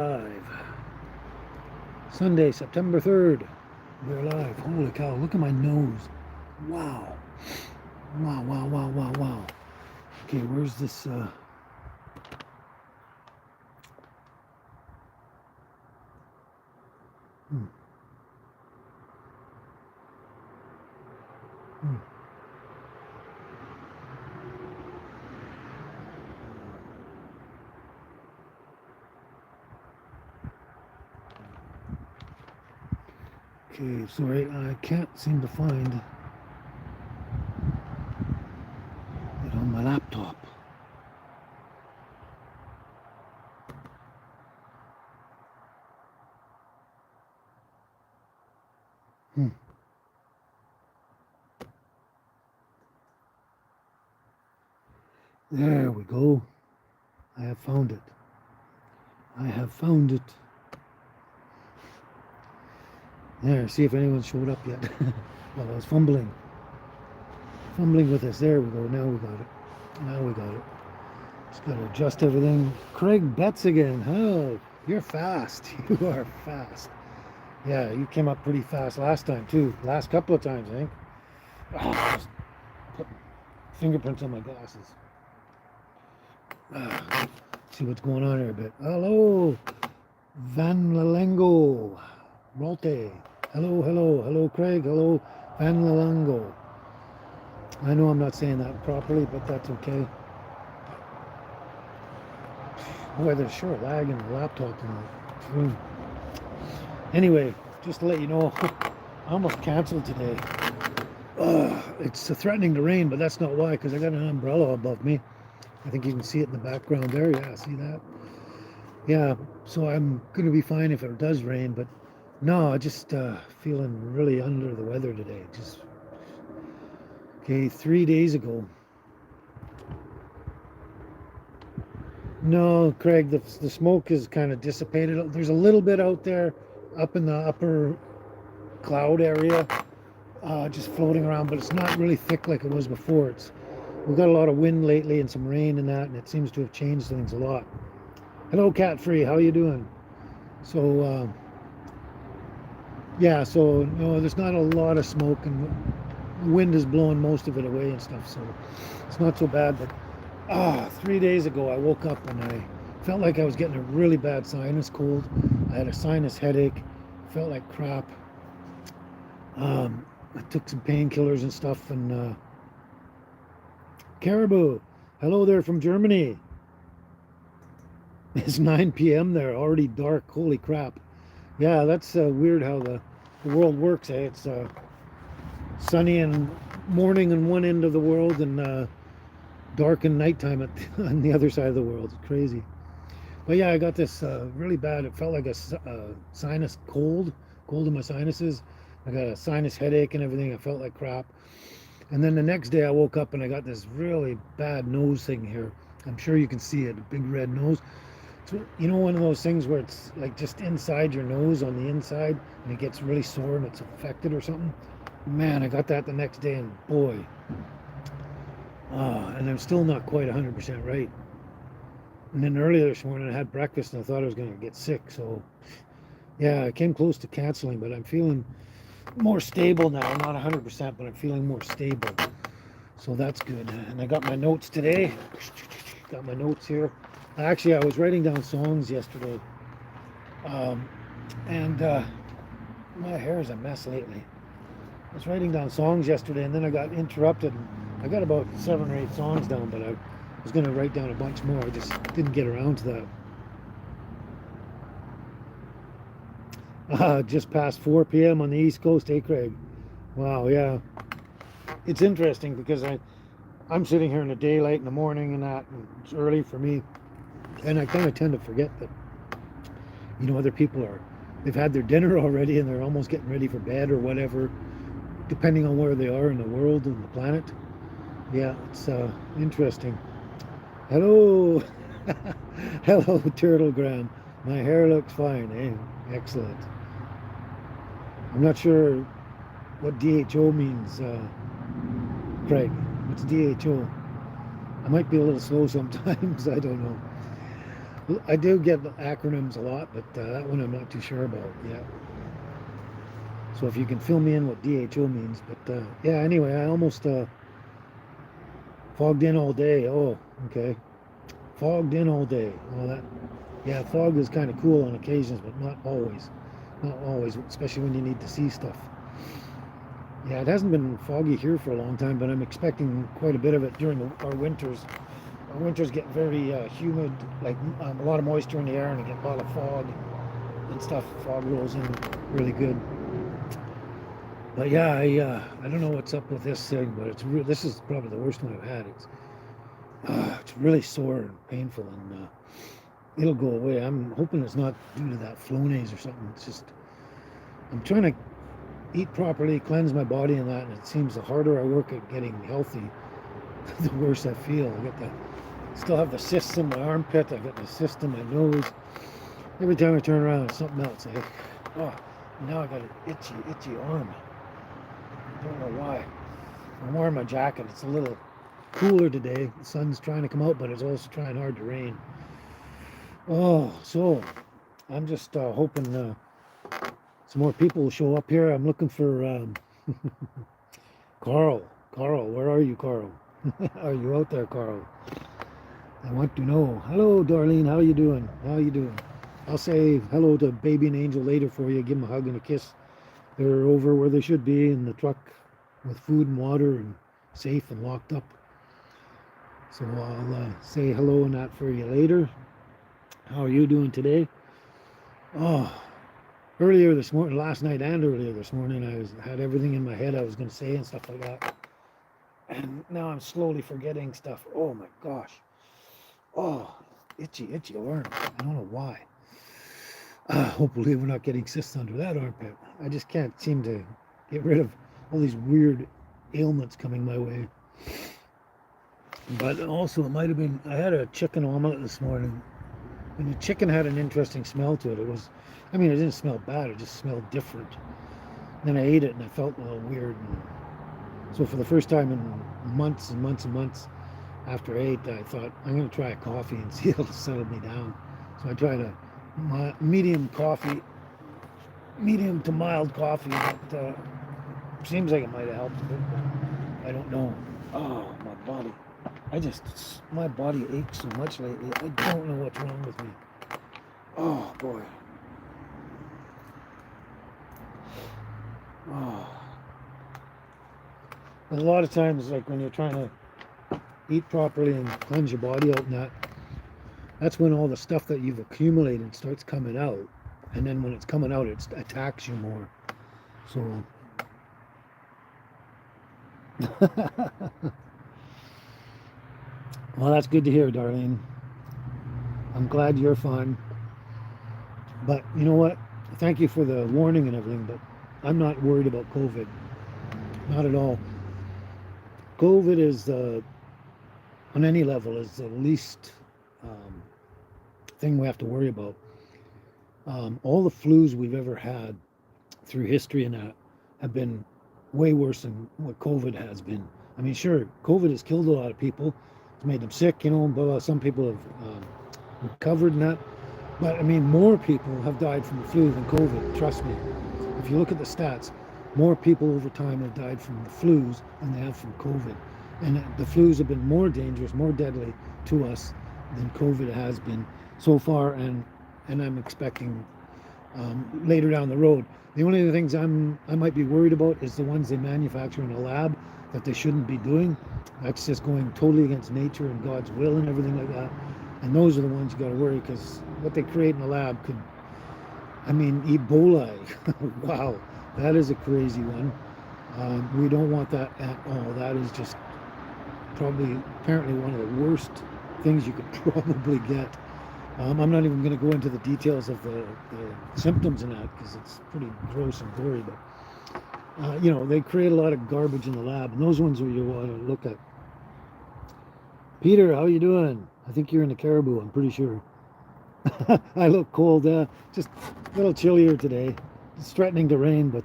Live. Sunday, September 3rd. We're live. Holy cow, look at my nose. Wow. Wow, wow, wow, wow, wow. Okay, where's this? Hmm, hmm. Okay, sorry, I can't seem to find it on my laptop. Hmm. There we go. I have found it. I have found it. There, see if anyone showed up yet. Well, I was fumbling with this. There we go. Now we got it. Now we got it. Just got to adjust everything. Craig Betts again. Oh, you're fast. You are fast. Yeah, you came up pretty fast last time too. Last couple of times, I think. Oh, just put fingerprints on my glasses. See what's going on here a bit. Hello, Van Lalengo. Rolte. Hello, hello, hello, Craig. Hello, Van Lalengo. I know I'm not saying that properly, but that's okay. Boy, there's sure lag in the laptop in the room. Anyway, just to let you know, I almost canceled today. It's threatening to rain, but that's not why, because I got an umbrella above me. I think you can see it in the background there. Yeah, see that? Yeah, so I'm going to be fine if it does rain, but no, just feeling really under the weather today. Just, okay, 3 days ago. No, Craig, the smoke is kind of dissipated. There's a little bit out there up in the upper cloud area, just floating around, but it's not really thick like it was before. We've got a lot of wind lately and some rain and that, and it seems to have changed things a lot. Hello, Cat Free. How you doing? So, yeah, so no, there's not a lot of smoke, and the wind is blowing most of it away and stuff, so it's not so bad. But 3 days ago, I woke up and I felt like I was getting a really bad sinus cold. I had a sinus headache, felt like crap. I took some painkillers and stuff, and Caribou, hello there from Germany. It's 9 p.m. there, already dark. Holy crap. Yeah, that's weird how the world works. Eh? It's sunny and morning on one end of the world, and dark and nighttime on the other side of the world. It's crazy. But yeah, I got this really bad. It felt like a sinus cold in my sinuses. I got a sinus headache and everything. I felt like crap. And then the next day I woke up and I got this really bad nose thing here. I'm sure you can see it, a big red nose. So, you know, one of those things where it's like just inside your nose on the inside and it gets really sore and it's affected or something. Man, I got that the next day and boy. And I'm still not quite 100% right. And then earlier this morning I had breakfast and I thought I was going to get sick. So yeah, I came close to canceling, but I'm feeling more stable now. Not 100%, but I'm feeling more stable. So that's good. And I got my notes today. Got my notes here. Actually, I was writing down songs yesterday. And my hair is a mess lately. I was writing down songs yesterday and then I got interrupted. I got about 7 or 8 songs down, but I was going to write down a bunch more. I just didn't get around to that. Just past 4 p.m. on the East Coast, hey Craig? Wow, yeah. It's interesting because I'm sitting here in the daylight in the morning and that, and it's early for me. And I kind of tend to forget that, you know, other people they've had their dinner already and they're almost getting ready for bed or whatever, depending on where they are in the world and the planet. Yeah, it's interesting. Hello. Hello, Turtlegram. My hair looks fine, eh? Excellent. I'm not sure what DHO means, Craig. What's DHO? I might be a little slow sometimes. I don't know. I do get acronyms a lot, but that one I'm not too sure about yet. So if you can fill me in what DHO means. But yeah, anyway, I almost fogged in all day. Oh, okay. Fogged in all day. Well, that, yeah, fog is kind of cool on occasions, but not always. Not always, especially when you need to see stuff. Yeah, it hasn't been foggy here for a long time, but I'm expecting quite a bit of it during our winters. Our winters get very humid, like a lot of moisture in the air, and you get a lot of fog and stuff. Fog rolls in really good. But yeah, I don't know what's up with this thing, but this is probably the worst one I've had. It's really sore and painful, and it'll go away. I'm hoping it's not due to that Flonase or something. It's just I'm trying to eat properly, cleanse my body and that, and it seems the harder I work at getting healthy, the worse I feel. Still have the cysts in my armpit. I got the cyst in my nose. Every time I turn around, it's something else. Oh, now I got an itchy arm. I don't know why. I'm wearing my jacket. It's a little cooler today. The sun's trying to come out, but it's also trying hard to rain. Oh, so I'm just hoping some more people will show up here. I'm looking for Carl. Carl, where are you, Carl? Are you out there, Carl? I want to know. Hello, Darlene. How you doing? How you doing? I'll say hello to Baby and Angel later for you. Give them a hug and a kiss. They're over where they should be in the truck with food and water and safe and locked up. So I'll say hello and that for you later. How are you doing today? Oh, earlier this morning, last night and earlier this morning, I had everything in my head I was going to say and stuff like that. And now I'm slowly forgetting stuff. Oh my gosh. Oh, itchy arm. I don't know why. Hopefully we're not getting cysts under that armpit. I just can't seem to get rid of all these weird ailments coming my way. But also it might have been, I had a chicken omelet this morning, and the chicken had an interesting smell to it. It didn't smell bad, it just smelled different. Then I ate it and I felt a little weird. And so for the first time in months and months and months after I ate, I thought, I'm going to try a coffee and see if it'll settle me down. So I tried a medium to mild coffee. That seems like it might have helped a bit. I don't know. Oh, my body. My body aches so much lately. I don't know what's wrong with me. Oh, boy. Oh. A lot of times, like when you're trying to eat properly and cleanse your body out and that's when all the stuff that you've accumulated starts coming out. And then when it's coming out, it attacks you more. So well, that's good to hear, Darlene. I'm glad you're fine. But you know what? Thank you for the warning and everything, but I'm not worried about COVID. Not at all. COVID is, on any level, is the least thing we have to worry about. All the flus we've ever had through history and that have been way worse than what COVID has been. I mean, sure, COVID has killed a lot of people. It's made them sick, blah, blah. Some people have recovered and that. But, I mean, more people have died from the flu than COVID, trust me. If you look at the stats, more people over time have died from the flus than they have from COVID. And the flus have been more dangerous, more deadly to us than COVID has been so far, and I'm expecting later down the road. The only other things I might be worried about is the ones they manufacture in a lab that they shouldn't be doing. That's just going totally against nature and God's will and everything like that. And those are the ones you got to worry, because what they create in a lab could, Ebola. Wow, that is a crazy one. We don't want that at all. That is just apparently one of the worst things you could probably get. I'm not even going to go into the details of the symptoms in that, because it's pretty gross and gory. But they create a lot of garbage in the lab, and those ones where you want to look at. Peter, how you doing? I think you're in the Caribou, I'm pretty sure. I look cold, just a little chillier today. It's threatening to rain, but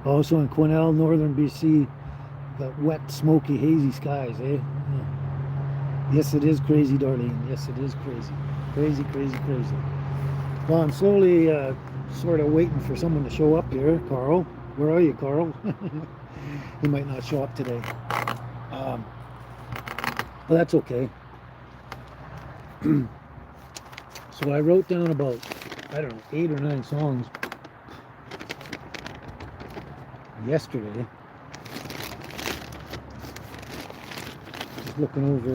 also in Quesnel, northern BC, got wet, smoky, hazy skies, eh? Yeah. Yes, it is crazy, Darlene. Yes, it is crazy. Crazy, crazy, crazy. Well, I'm slowly sort of waiting for someone to show up here. Carl, where are you, Carl? He might not show up today. Um, but that's okay. So I wrote down about, I don't know, 8 or 9 songs yesterday. Just looking over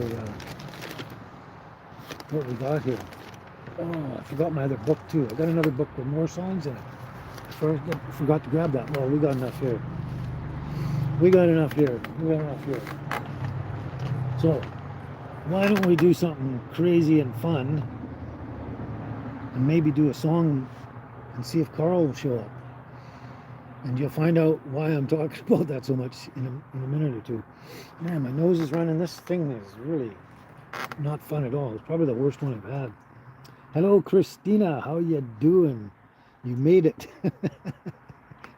what we got here. Oh, I forgot my other book too. I got another book with more songs in it. I forgot to grab that. Well, we got enough here. We got enough here. We got enough here. So, why don't we do something crazy and fun and maybe do a song and see if Carl will show up. And you'll find out why I'm talking about that so much in a minute or two. Man, my nose is running. This thing is really not fun at all. It's probably the worst one I've had. Hello, Christina. How you doing? You made it.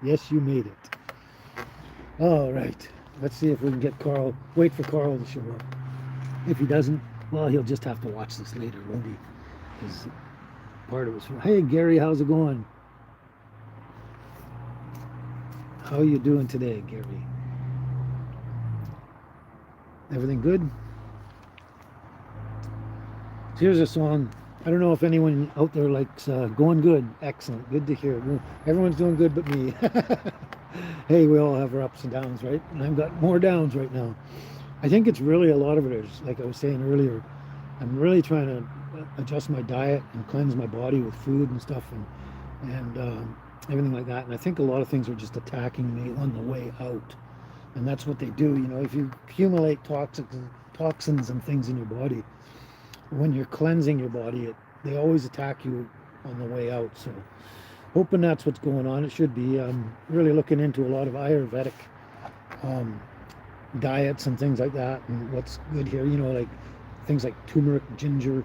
Yes, you made it. All right. Let's see if we can get Carl. Wait for Carl to show up. If he doesn't, well, he'll just have to watch this later, won't he? Because part of it's from... Hey, Gary, how's it going? How are you doing today, Gary? Everything good? So here's a song. I don't know if anyone out there likes Going Good. Excellent. Good to hear. Everyone's doing good but me. Hey, we all have our ups and downs, right? And I've got more downs right now. I think it's really, a lot of it is, like I was saying earlier, I'm really trying to adjust my diet and cleanse my body with food and stuff and everything like that. And I think a lot of things are just attacking me on the way out. And that's what they do. You know, if you accumulate toxins and things in your body, when you're cleansing your body, they always attack you on the way out. So hoping that's what's going on. It should be. I'm really looking into a lot of Ayurvedic diets and things like that, and what's good here, you know, like things like turmeric, ginger,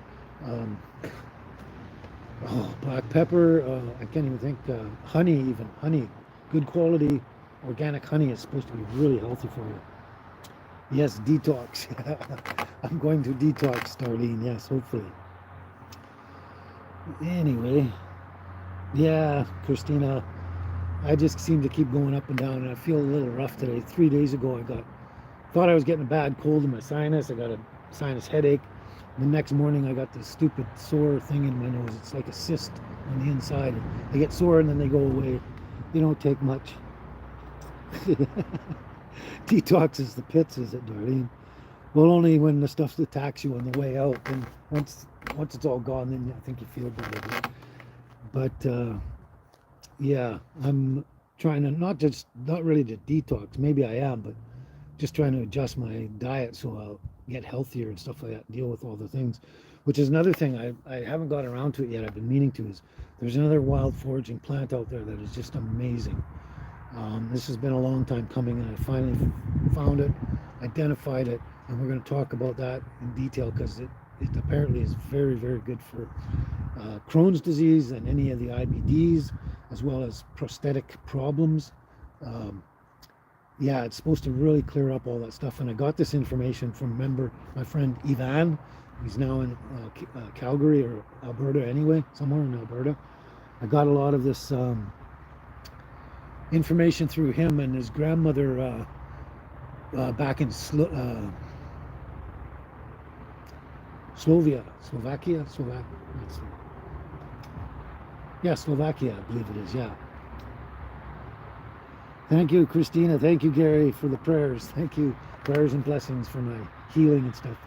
black pepper, I can't even think, honey, even honey, good quality organic honey is supposed to be really healthy for you. Yes, detox. I'm going to detox, Darlene. Yes, hopefully. Anyway, yeah, Christina, I just seem to keep going up and down, and I feel a little rough today. 3 days ago, thought I was getting a bad cold in my sinus. I got a sinus headache. The next morning, I got this stupid sore thing in my nose. It's like a cyst on the inside. They get sore and then they go away. They don't take much. Detox is the pits, is it, Darlene? Well, only when the stuff attacks you on the way out. And once it's all gone, then I think you feel better. But yeah, I'm trying to not really to detox. Maybe I am, but just trying to adjust my diet so I'll get healthier and stuff like that, deal with all the things, which is another thing I haven't got around to it yet. I've been meaning to, is there's another wild foraging plant out there that is just amazing. This has been a long time coming, and I finally found it, identified it, and we're going to talk about that in detail, because it apparently is very, very good for Crohn's disease and any of the IBDs, as well as prosthetic problems. Yeah, it's supposed to really clear up all that stuff. And I got this information from, my friend Ivan. He's now in Calgary or Alberta anyway, somewhere in Alberta. I got a lot of this information through him and his grandmother back in Slovakia, I believe it is, yeah. Thank you, Christina. Thank you, Gary, for the prayers. Thank you. Prayers and blessings for my healing and stuff.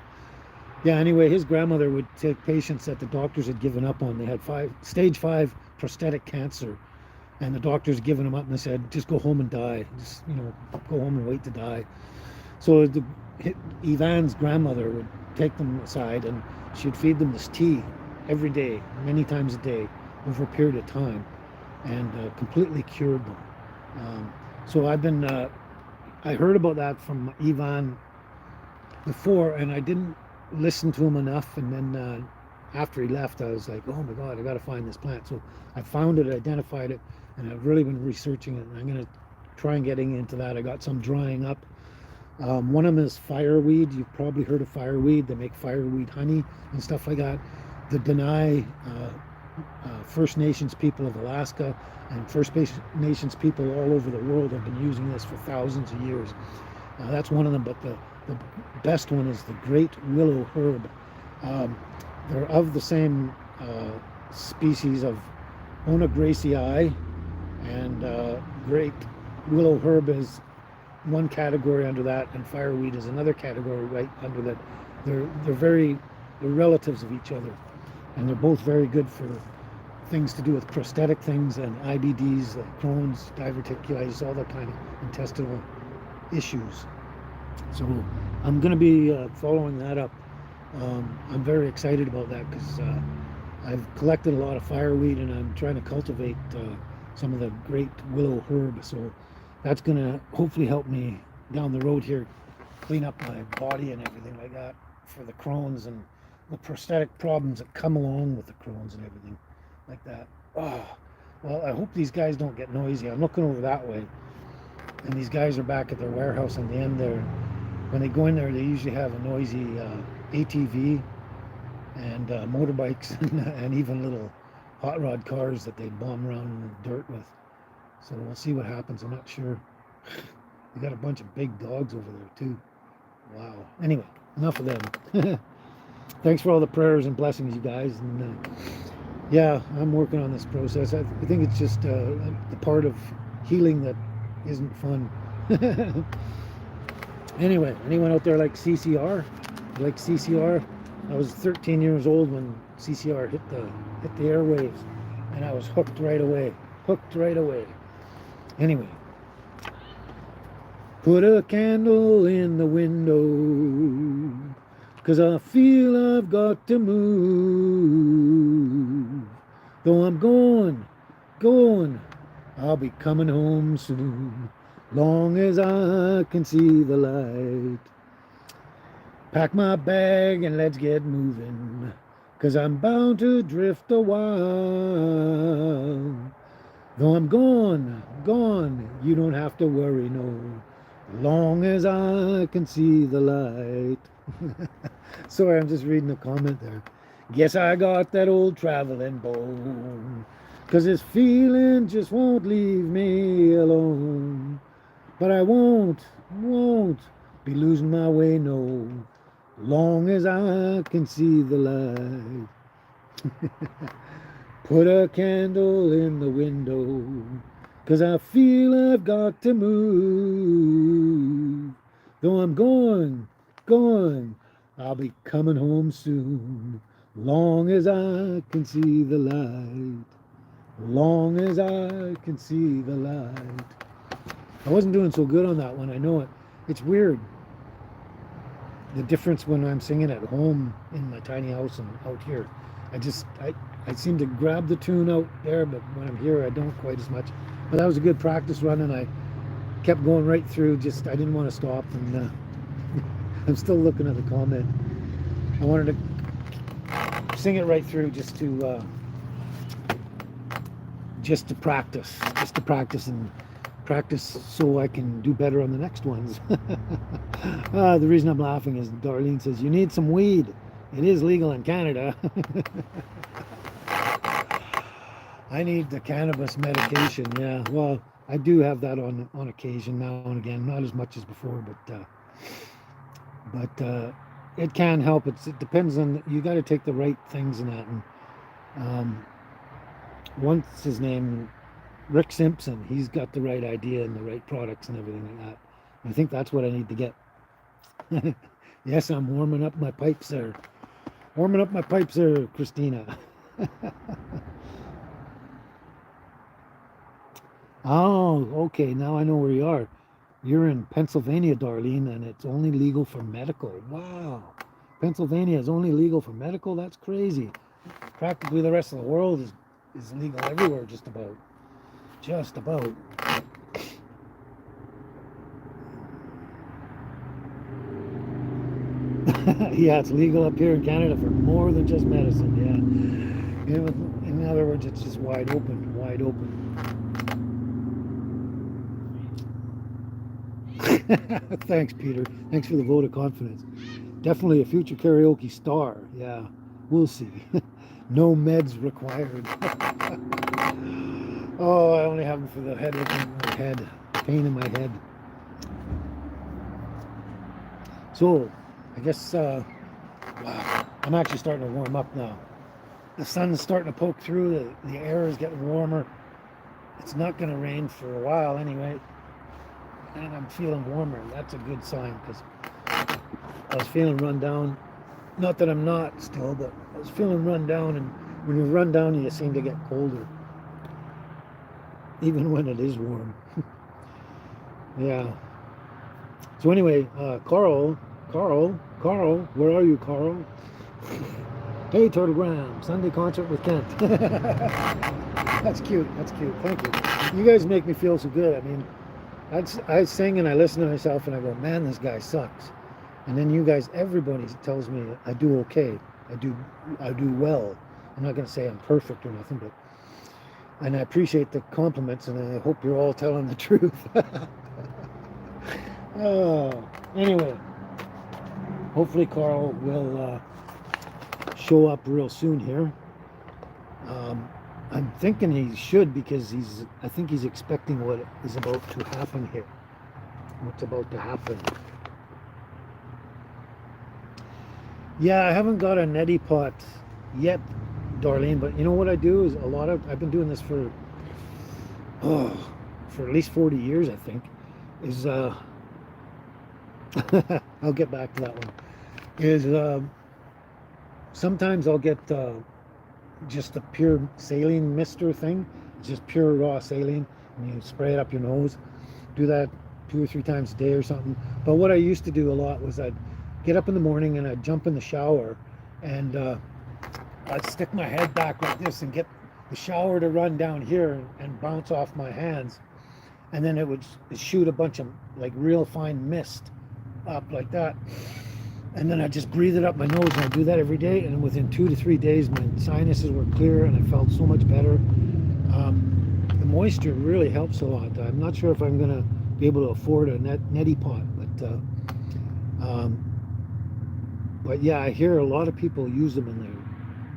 Yeah, anyway, his grandmother would take patients that the doctors had given up on. They had stage 5 prosthetic cancer, and the doctors had given them up, and they said, just go home and die. Just, go home and wait to die. So Ivan's grandmother would take them aside, and she'd feed them this tea every day, many times a day, over a period of time, and completely cured them. So I've been, I heard about that from Ivan before, and I didn't listen to him enough. And then after he left, I was like, oh my God, I got to find this plant. So I found it, identified it, and I've really been researching it. And I'm going to try and getting into that. I got some drying up. One of them is fireweed. You've probably heard of fireweed. They make fireweed honey and stuff like that. The Deny First Nations people of Alaska and First Nations people all over the world have been using this for thousands of years. That's one of them, but the best one is the great willow herb. Um, they're of the same species of Onagracii, and great willow herb is one category under that, and fireweed is another category right under that. They're relatives of each other, and they're both very good for things to do with prosthetic things and IBDs, like Crohn's, diverticulitis, all that kind of intestinal issues. So I'm going to be following that up. I'm very excited about that because I've collected a lot of fireweed and I'm trying to cultivate some of the great willow herb. So that's going to hopefully help me down the road here clean up my body and everything like that for the Crohn's and the prosthetic problems that come along with the Crohn's and everything like that. Oh, well, I hope these guys don't get noisy. I'm looking over that way, and these guys are back at their warehouse on the end there. When they go in there, they usually have a noisy ATV and motorbikes and even little hot rod cars that they bomb around in the dirt with. So we'll see what happens. I'm not sure. They got a bunch of big dogs over there too. Wow. Anyway, enough of them. Thanks for all the prayers and blessings, you guys. And yeah, I'm working on this process. I think it's just the part of healing that isn't fun. Anyway, anyone out there like CCR? Like CCR? I was 13 years old when CCR hit the airwaves, and I was hooked right away. Hooked right away. Anyway, put a candle in the window, 'cause I feel I've got to move. Though I'm going, I'll be coming home soon, long as I can see the light. Pack my bag and let's get moving, 'cause I'm bound to drift a while. Though I'm gone, you don't have to worry, no, long as I can see the light. Sorry, I'm just reading the comment there. Guess I got that old traveling bone, 'cause this feeling just won't leave me alone. But I won't be losing my way, no, long as I can see the light. Put a candle in the window, 'cause I feel I've got to move. Though I'm going, I'll be coming home soon, long as I can see the light. Long as I can see the light. I wasn't doing so good on that one, I know it. It's weird, the difference when I'm singing at home in my tiny house and out here. I seem to grab the tune out there, but when I'm here, I don't quite as much. But that was a good practice run, and I kept going right through. Just I didn't want to stop, and I'm still looking at the comment. I wanted to sing it right through just to practice, and practice so I can do better on the next ones. The reason I'm laughing is Darlene says you need some weed. It is legal in Canada. I need the cannabis medication. Yeah, well, I do have that on occasion now and again, not as much as before, but it can help. It depends on, you got to take the right things in that. And what's his name, Rick Simpson, he's got the right idea and the right products and everything like that. I think that's what I need to get. Yes, I'm warming up my pipes there. Warming up my pipes there, Christina. Oh, okay, now I know where you are. You're in Pennsylvania, Darlene, and it's only legal for medical. Wow. Pennsylvania is only legal for medical? That's crazy. Practically the rest of the world is legal everywhere, just about. Just about. Yeah, it's legal up here in Canada for more than just medicine, yeah. In other words, it's just wide open, wide open. Thanks, Peter. Thanks for the vote of confidence. Definitely a future karaoke star. Yeah, we'll see. No meds required. Oh, I only have them for the headache in my head, pain in my head. So, I guess wow, I'm actually starting to warm up now. The sun's starting to poke through. The air is getting warmer. It's not going to rain for a while anyway, and I'm feeling warmer. That's a good sign because I was feeling run down. Not that I'm not still, but I was feeling run down, and when you run down, you seem to get colder, even when it is warm. Yeah. So anyway, Carl, where are you, Carl? Hey, Turtlegram, Sunday concert with Kent. That's cute. That's cute. Thank you. You guys make me feel so good. I mean, I sing and I listen to myself and I go, man, this guy sucks. And then you guys, everybody tells me I do okay. I do well. I'm not going to say I'm perfect or nothing, but and I appreciate the compliments and I hope you're all telling the truth. Oh, anyway, hopefully Carl will show up real soon here. I'm thinking he should because I think he's expecting what is about to happen here. What's about to happen. Yeah, I haven't got a neti pot yet, Darlene, but you know what I do is I've been doing this for at least 40 years, I think, is I'll get back to that one, is sometimes I'll get just a pure saline mister thing. It's just pure raw saline, and you spray it up your nose. Do that 2 or 3 times a day or something. But what I used to do a lot was I'd get up in the morning and I'd jump in the shower and I'd stick my head back like this and get the shower to run down here and bounce off my hands, and then it would shoot a bunch of like real fine mist up like that, and then I just breathe it up my nose, and I do that every day, and within 2 to 3 days my sinuses were clear and I felt so much better. The moisture really helps a lot. I'm not sure if I'm gonna be able to afford a neti pot, but yeah, I hear a lot of people use them and they're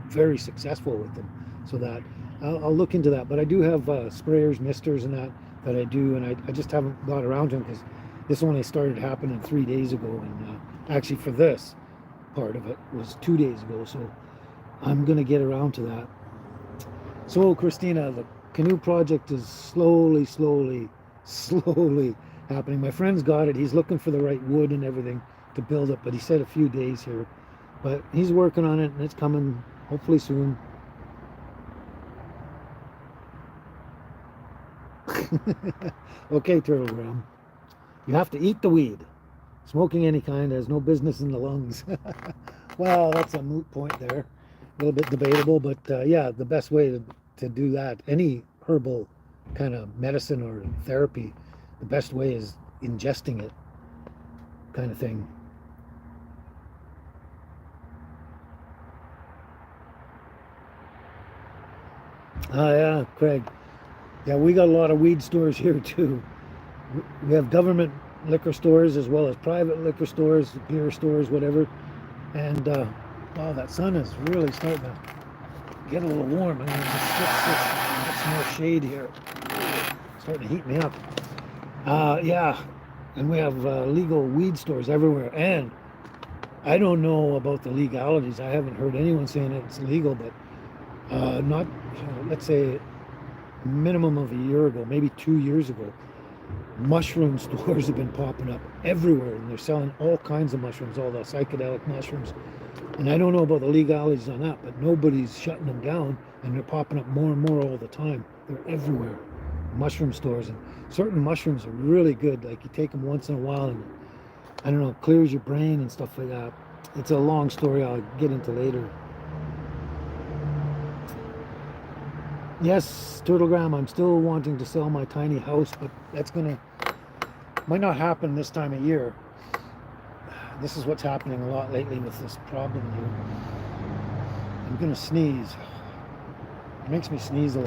very successful with them, so that I'll look into that. But I do have sprayers, misters and that I do, and I just haven't got around to them because this only started happening 3 days ago, and actually for this part of it was 2 days ago, so I'm gonna get around to that. So Christina, the canoe project is slowly happening. My friend's got it. He's looking for the right wood and everything to build it, but he said a few days here, but he's working on it and it's coming hopefully soon. Okay, Turtlegram, you have to eat the weed. Smoking any kind has no business in the lungs. Well, that's a moot point there. A little bit debatable, but yeah, the best way to do that, any herbal kind of medicine or therapy, the best way is ingesting it, kind of thing. Ah, yeah, Craig. Yeah, we got a lot of weed stores here too. We have government liquor stores as well as private liquor stores, beer stores, whatever. And wow, that sun is really starting to get a little warm. I'm going to just get some more shade here. It's starting to heat me up. Yeah, and we have legal weed stores everywhere. And I don't know about the legalities. I haven't heard anyone saying it's legal, but not, let's say, minimum of a year ago, maybe 2 years ago, mushroom stores have been popping up everywhere, and they're selling all kinds of mushrooms, all the psychedelic mushrooms. And I don't know about the legalities on that, but nobody's shutting them down, and they're popping up more and more all the time. They're everywhere, mushroom stores, and certain mushrooms are really good. Like you take them once in a while, and I don't know, it clears your brain and stuff like that. It's a long story I'll get into later. Yes, Turtlegram, I'm still wanting to sell my tiny house, but that's might not happen this time of year. This is what's happening a lot lately with this problem here. I'm gonna sneeze. It makes me sneeze a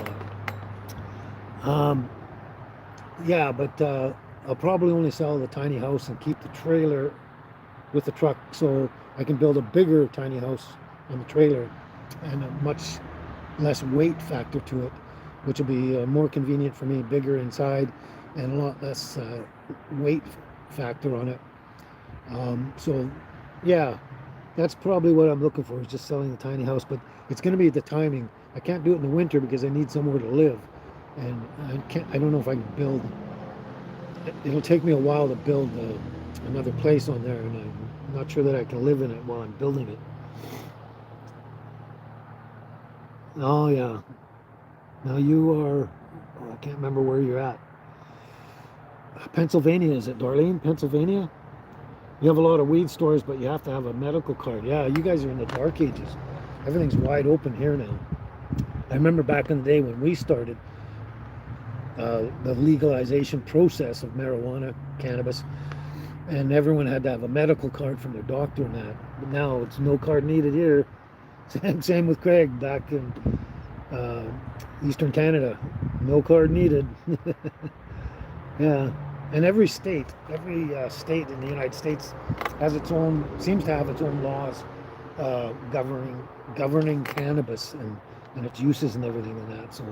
lot. Yeah, but I'll probably only sell the tiny house and keep the trailer with the truck, so I can build a bigger tiny house on the trailer and a much less weight factor to it, which will be more convenient for me, bigger inside and a lot less weight factor on it. So yeah, that's probably what I'm looking for, is just selling a tiny house, but it's going to be the timing. I can't do it in the winter because I need somewhere to live, and I don't know if I can build. It'll take me a while to build another place on there, and I'm not sure that I can live in it while I'm building it. Oh yeah. Now you are, oh, I can't remember where you're at. Pennsylvania, is it, Darlene? Pennsylvania? You have a lot of weed stores, but you have to have a medical card. Yeah, you guys are in the dark ages. Everything's wide open here now. I remember back in the day when we started the legalization process of marijuana, cannabis, and everyone had to have a medical card from their doctor and that. But now it's no card needed here. Same with Craig back in uh, Eastern Canada. No card needed. Yeah, and every state in the United States has its own, seems to have its own laws governing cannabis and its uses and everything and that. So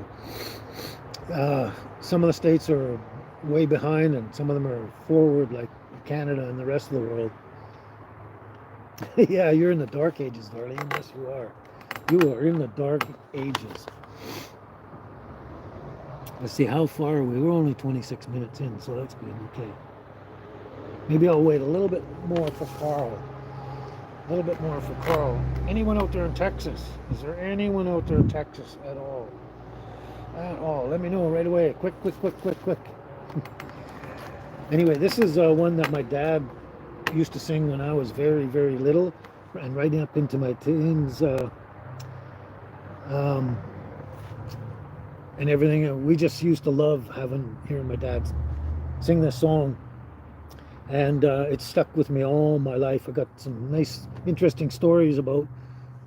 some of the states are way behind, and some of them are forward, like Canada and the rest of the world. Yeah, you're in the dark ages, Darlene. Yes, you are. You are in the dark ages. Let's see, how far are we? We're only 26 minutes in, so that's good. Okay. Maybe I'll wait a little bit more for Carl. A little bit more for Carl. Anyone out there in Texas? Is there anyone out there in Texas at all? At all? Let me know right away. Quick. Anyway, this is one that my dad used to sing when I was very, very little, and right up into my teens. And everything. We just used to love hearing my dad sing this song, and it stuck with me all my life. I got some nice, interesting stories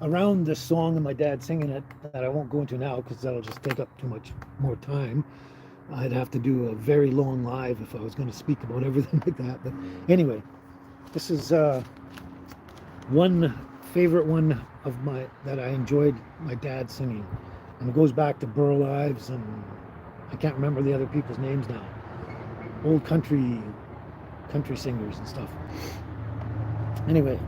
around this song and my dad singing it that I won't go into now because that'll just take up too much more time. I'd have to do a very long live if I was going to speak about everything like that. But anyway, this is one favorite one of that I enjoyed my dad singing. And it goes back to Burl Ives, and I can't remember the other people's names now. Old country singers and stuff. Anyway,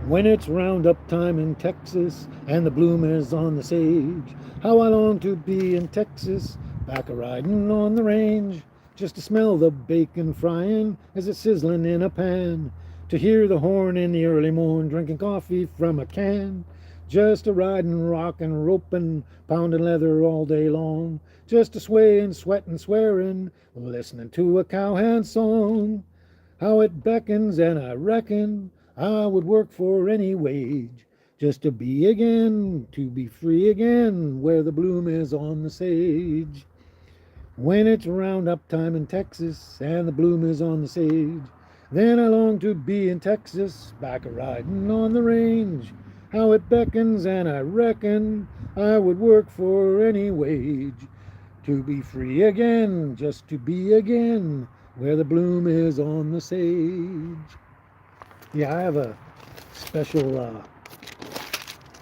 when it's roundup time in Texas and the bloom is on the sage, how I long to be in Texas, back a riding on the range, just to smell the bacon frying as it's sizzling in a pan, to hear the horn in the early morn, drinking coffee from a can. Just a riding, rockin', roping, pounding leather all day long. Just a swaying, sweating, swearing, listening to a cowhand song. How it beckons, and I reckon I would work for any wage. Just to be free again, where the bloom is on the sage. When it's roundup time in Texas, and the bloom is on the sage, then I long to be in Texas, back a riding on the range. How it beckons, and I reckon I would work for any wage. To be free again, just to be again, where the bloom is on the sage. Yeah, I have a special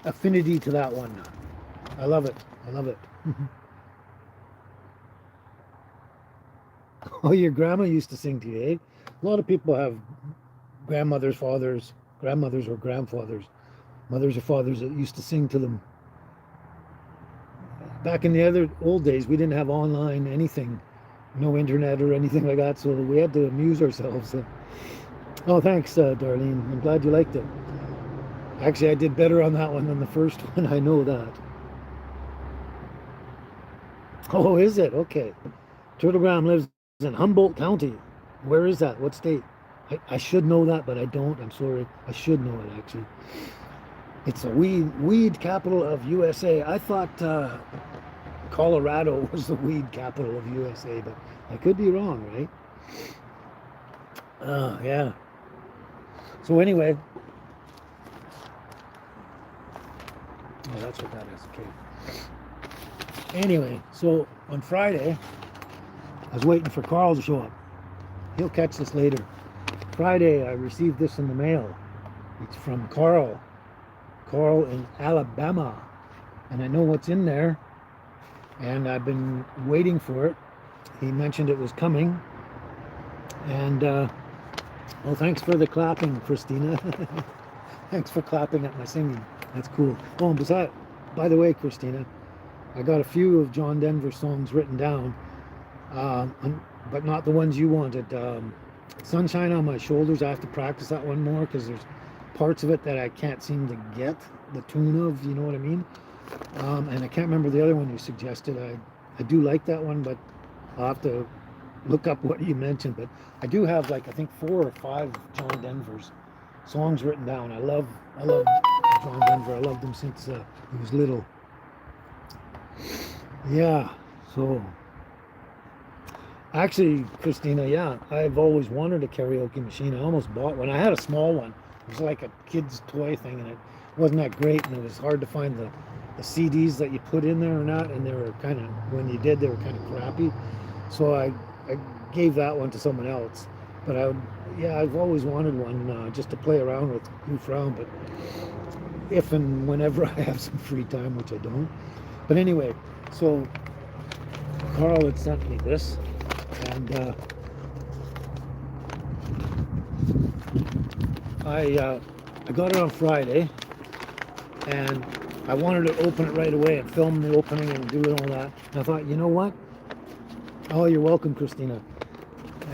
affinity to that one. I love it. Oh, your grandma used to sing to you, eh? A lot of people have grandmothers or grandfathers, mothers or fathers that used to sing to them. Back in the other old days, we didn't have online anything, no internet or anything like that, so we had to amuse ourselves. Oh, thanks, Darlene. I'm glad you liked it. Actually, I did better on that one than the first one. I know that. Oh, is it? Okay. Turtlegram lives in Humboldt County. Where is that? What state? I should know that, but I don't. I'm sorry. I should know it, actually. It's a weed capital of USA. I thought Colorado was the weed capital of USA, but I could be wrong, right? Yeah. So anyway, oh, that's what that is. Okay. Anyway, so on Friday, I was waiting for Carl to show up. he'll catch this later. Friday, I received this in the mail. It's from Carl. Carl in Alabama. And I know what's in there. And I've been waiting for it. He mentioned it was coming. And, well, thanks for the clapping, Christina. Thanks for clapping at my singing. That's cool. Oh, and besides, by the way, Christina, I got a few of John Denver's songs written down, but not the ones you wanted. Sunshine on My Shoulders, I have to practice that one more because there's parts of it that I can't seem to get the tune of, you know what I mean? And I can't remember the other one you suggested. I do like that one, but I'll have to look up what you mentioned. But I do have like, I think 4 or 5 John Denver's songs written down. I love John Denver. I loved him since he was little. Yeah, so actually, Christina, yeah, I've always wanted a karaoke machine. I almost bought one. I had a small one. It was like a kid's toy thing, and it wasn't that great, and it was hard to find the CDs that you put in there or not, and they were kind of, when you did, they were kind of crappy. So I gave that one to someone else. But I've always wanted one just to play around with, goof around, but if and whenever I have some free time, which I don't. But anyway, so Carl had sent me this, and I got it on Friday, and I wanted to open it right away and film the opening and do all that. And I thought, you know what? Oh, you're welcome, Christina.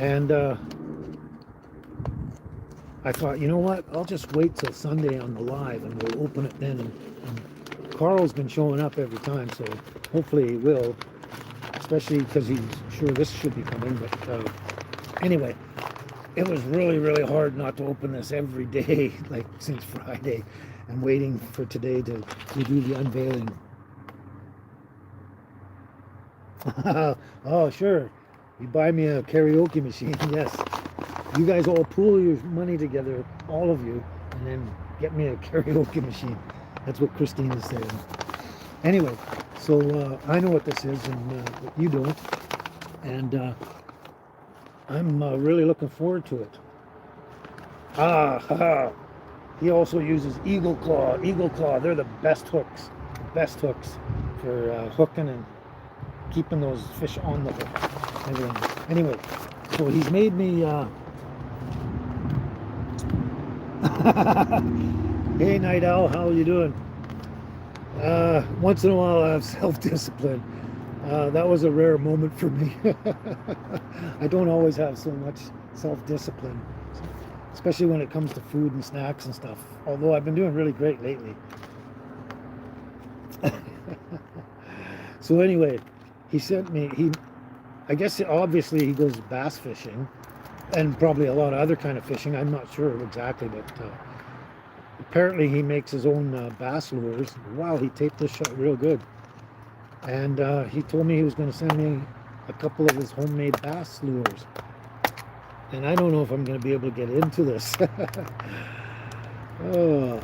And I thought, you know what? I'll just wait till Sunday on the live, and we'll open it then. And Carl's been showing up every time, so hopefully he will, especially because he's sure this should be coming. But anyway, it was really, really hard not to open this every day, like since Friday. I'm waiting for today to do the unveiling. Oh, sure. You buy me a karaoke machine, yes. You guys all pool your money together, all of you, and then get me a karaoke machine. That's what Christine is saying. Anyway, so I know what this is, and what you don't. And I'm really looking forward to it. He also uses Eagle Claw. Eagle Claw, they're the best hooks. The best hooks for hooking and keeping those fish on the hook. Everything. Anyway, so he's made me... Hey, Night Owl, how are you doing? Once in a while I have self-discipline. That was a rare moment for me. I don't always have so much self-discipline, especially when it comes to food and snacks and stuff, although I've been doing really great lately. So anyway, he sent me, I guess obviously he goes bass fishing, and probably a lot of other kind of fishing. I'm not sure exactly, but apparently he makes his own bass lures. Wow, he taped this shut real good. And he told me he was going to send me a couple of his homemade bass lures. And I don't know if I'm going to be able to get into this. Oh,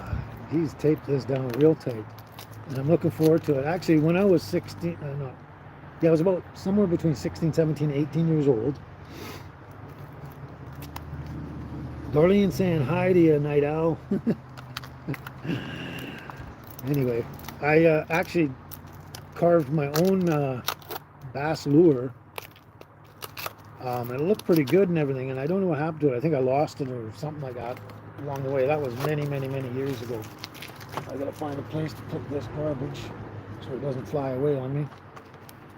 he's taped this down real tight. And I'm looking forward to it. Actually, when I was 16, I was about somewhere between 16, 17, 18 years old. Darlene saying hi to you, Night Owl. Anyway, I actually carved my own bass lure. It looked pretty good and everything, and I don't know what happened to it. I think I lost it or something like that along the way. That was many, many, many years ago. I gotta find a place to put this garbage so it doesn't fly away on me.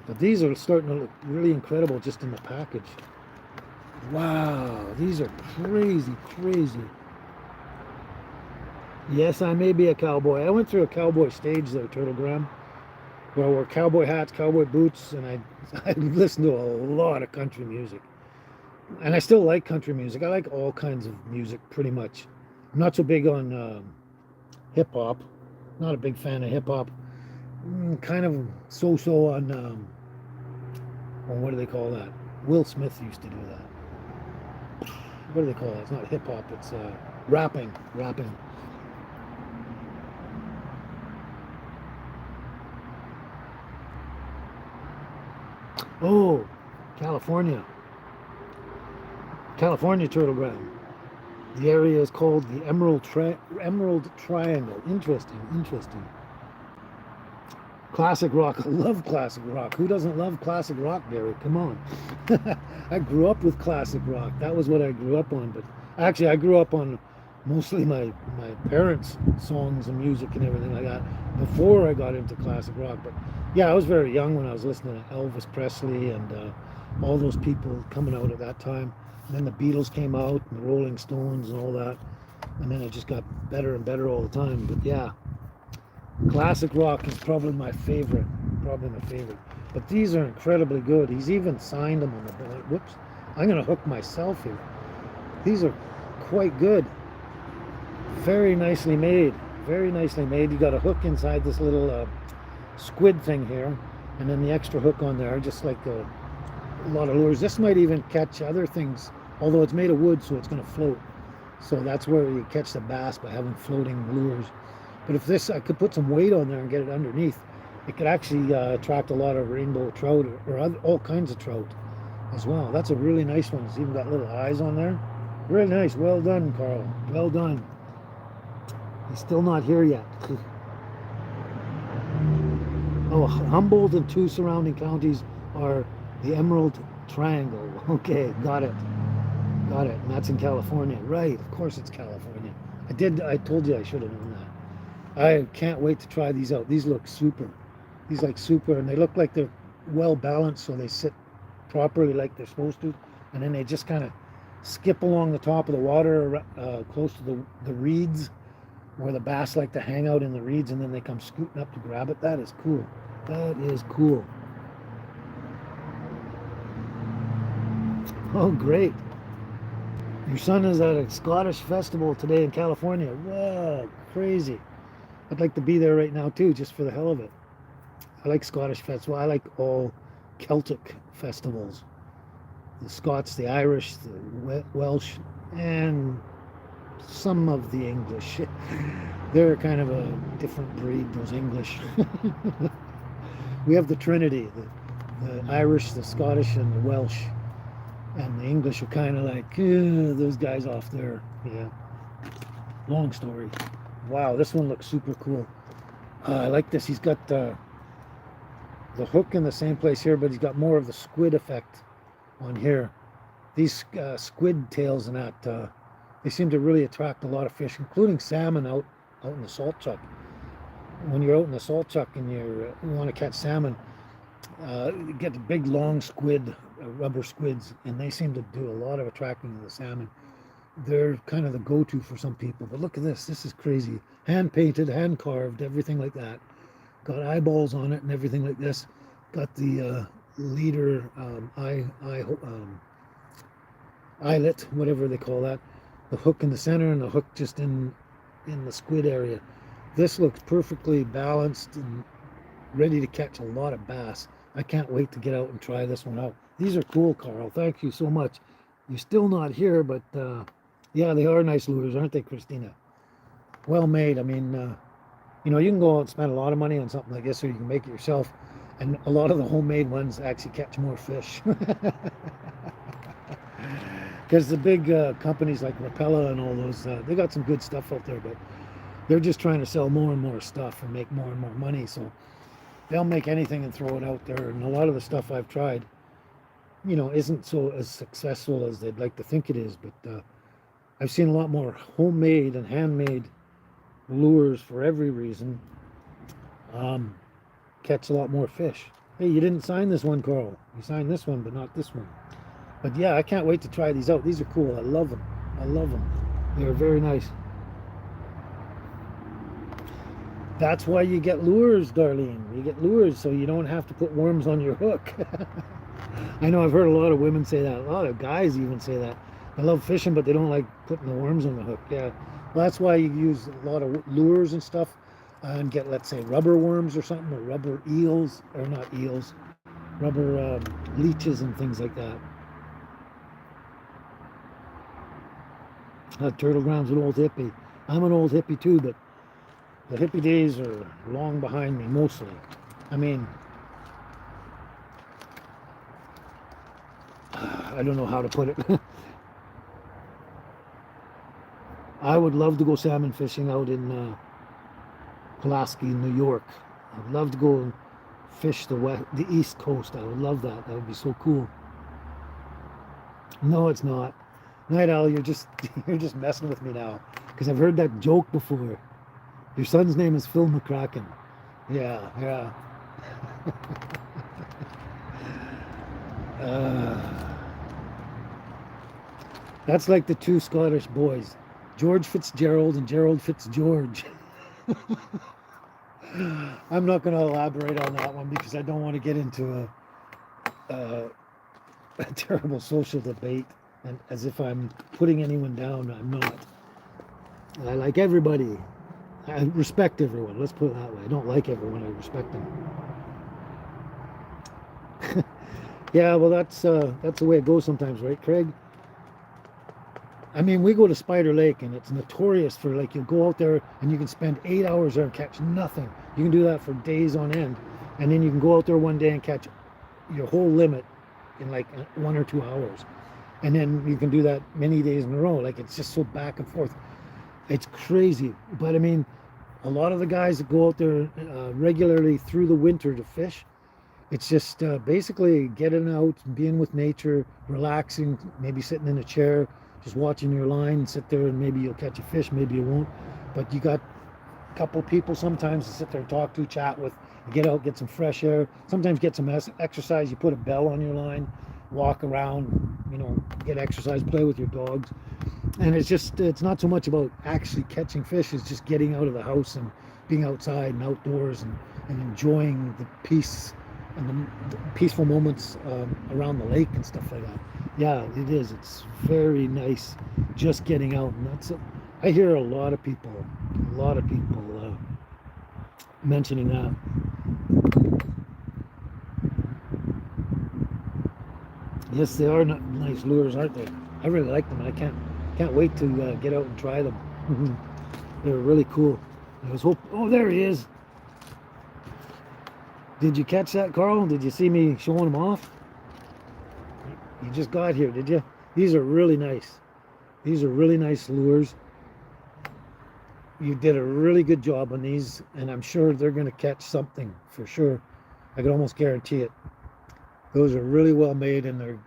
But these are starting to look really incredible just in the package. Wow, these are crazy, crazy. Yes, I may be a cowboy. I went through a cowboy stage there, Turtlegram, where I wore cowboy hats, cowboy boots, and I listened to a lot of country music. And I still like country music. I like all kinds of music, pretty much. I'm not so big on hip-hop. Not a big fan of hip-hop. Kind of so-so on, what do they call that? Will Smith used to do that. What do they call it? It's not hip-hop, it's rapping. Oh, California. California turtle ground. The area is called the Emerald Triangle. Interesting, interesting. Classic rock. I love classic rock. Who doesn't love classic rock, Gary? Come on. I grew up with classic rock. That was what I grew up on. But actually, I grew up on mostly my parents' songs and music and everything like that before I got into classic rock. But yeah, I was very young when I was listening to Elvis Presley and all those people coming out at that time. And then the Beatles came out and the Rolling Stones and all that. And then it just got better and better all the time. But yeah. Classic rock is probably my favorite, But these are incredibly good. He's even signed them on the board. Whoops, I'm going to hook myself here. These are quite good. Very nicely made. Very nicely made. You got a hook inside this little squid thing here, and then the extra hook on there, just like a lot of lures. This might even catch other things, although it's made of wood, so it's going to float. So that's where you catch the bass, by having floating lures. But if this, I could put some weight on there and get it underneath, it could actually attract a lot of rainbow trout or all kinds of trout as well. That's a really nice one. It's even got little eyes on there. Really nice. Well done, Carl. Well done. He's still not here yet. Oh, Humboldt and 2 surrounding counties are the Emerald Triangle. Okay, got it. Got it. And that's in California. Right, of course it's California. I told you I should have known that. I can't wait to try these out. These look super. These like super, and they look like they're well balanced, so they sit properly like they're supposed to. And then they just kind of skip along the top of the water, close to the reeds, where the bass like to hang out in the reeds, and then they come scooting up to grab it. That is cool. That is cool. Oh, great. Your son is at a Scottish festival today in California. Whoa, crazy. I'd like to be there right now too, just for the hell of it. I like Scottish festival. I like all Celtic festivals. The Scots, the Irish, the Welsh, and some of the English. They're kind of a different breed, those English. We have the Trinity, the Irish, the Scottish, and the Welsh. And the English are kind of like, those guys off there. Yeah. Long story. Wow, this one looks super cool. I like this. He's got the hook in the same place here, but he's got more of the squid effect on here. These squid tails and that, they seem to really attract a lot of fish, including salmon out in the salt chuck. When you're out in the salt chuck and you want to catch salmon, you get the big long squid, rubber squids, and they seem to do a lot of attracting of the salmon. They're kind of the go-to for some people. But look at this. This is crazy. Hand painted, hand carved, everything like that. Got eyeballs on it and everything like this. Got the leader eyelet, whatever they call that. The hook in the center and the hook just in the squid area. This looks perfectly balanced and ready to catch a lot of bass. I can't wait to get out and try this one out. These are cool, Carl. Thank you so much. You're still not here, but yeah, they are nice lures, aren't they, Christina? Well made. I mean, you know, you can go out and spend a lot of money on something like this, or you can make it yourself. And a lot of the homemade ones actually catch more fish. Because the big companies like Rapella and all those, they got some good stuff out there, but they're just trying to sell more and more stuff and make more and more money. So they'll make anything and throw it out there. And a lot of the stuff I've tried, you know, isn't so as successful as they'd like to think it is. But I've seen a lot more homemade and handmade lures for every reason catch a lot more fish. Hey, you didn't sign this one, Carl. You signed this one, but not this one. But yeah, I can't wait to try these out. These are cool. I love them. I love them. They're very nice. That's why you get lures, Darlene. You get lures so you don't have to put worms on your hook. I know I've heard a lot of women say that. A lot of guys even say that. They love fishing, but they don't like putting the worms on the hook. Yeah, well, that's why you use a lot of lures and stuff and get, let's say, rubber worms or something, or rubber eels, or not eels, rubber leeches and things like that. Turtle Ground's an old hippie. I'm an old hippie too, but the hippie days are long behind me, mostly. I mean, I don't know how to put it. I would love to go salmon fishing out in Pulaski, New York. I'd love to go and fish the East Coast. I would love that. That would be so cool. No, it's not. Night Owl, you're just you're just messing with me now because I've heard that joke before. Your son's name is Phil McCracken. Yeah, yeah. Uh, that's like the two Scottish boys, George Fitzgerald and Gerald Fitzgeorge. I'm not going to elaborate on that one because I don't want to get into a terrible social debate, and as if I'm putting anyone down. I'm not. I like everybody. I respect everyone. Let's put it that way. I don't like everyone. I respect them. Yeah, well, that's the way it goes sometimes, right, Craig? I mean, we go to Spider Lake, and it's notorious for, like, you'll go out there and you can spend 8 hours there and catch nothing. You can do that for days on end, and then you can go out there one day and catch your whole limit in like 1 or 2 hours, and then you can do that many days in a row. Like, it's just so back and forth. It's crazy. But I mean, a lot of the guys that go out there regularly through the winter to fish, it's just basically getting out, being with nature, relaxing, maybe sitting in a chair, just watching your line, and sit there, and maybe you'll catch a fish, maybe you won't. But you got a couple people sometimes to sit there and talk to, chat with, get out, get some fresh air, sometimes get some exercise. You put a bell on your line, walk around, get exercise, play with your dogs. And it's not so much about actually catching fish, it's just getting out of the house and being outside and outdoors, and enjoying the peace and the peaceful moments around the lake and stuff like that. Yeah, it is. It's very nice just getting out. And I hear a lot of people mentioning that. Yes, they are nice lures, aren't they? I really like them. I can't wait to get out and try them. They're really cool. Oh, there he is. Did you catch that, Carl? Did you see me showing him off? You just got here, did you? These are really nice. These are really nice lures. You did a really good job on these, and I'm sure they're going to catch something for sure. I can almost guarantee it. Those are really well made, and they're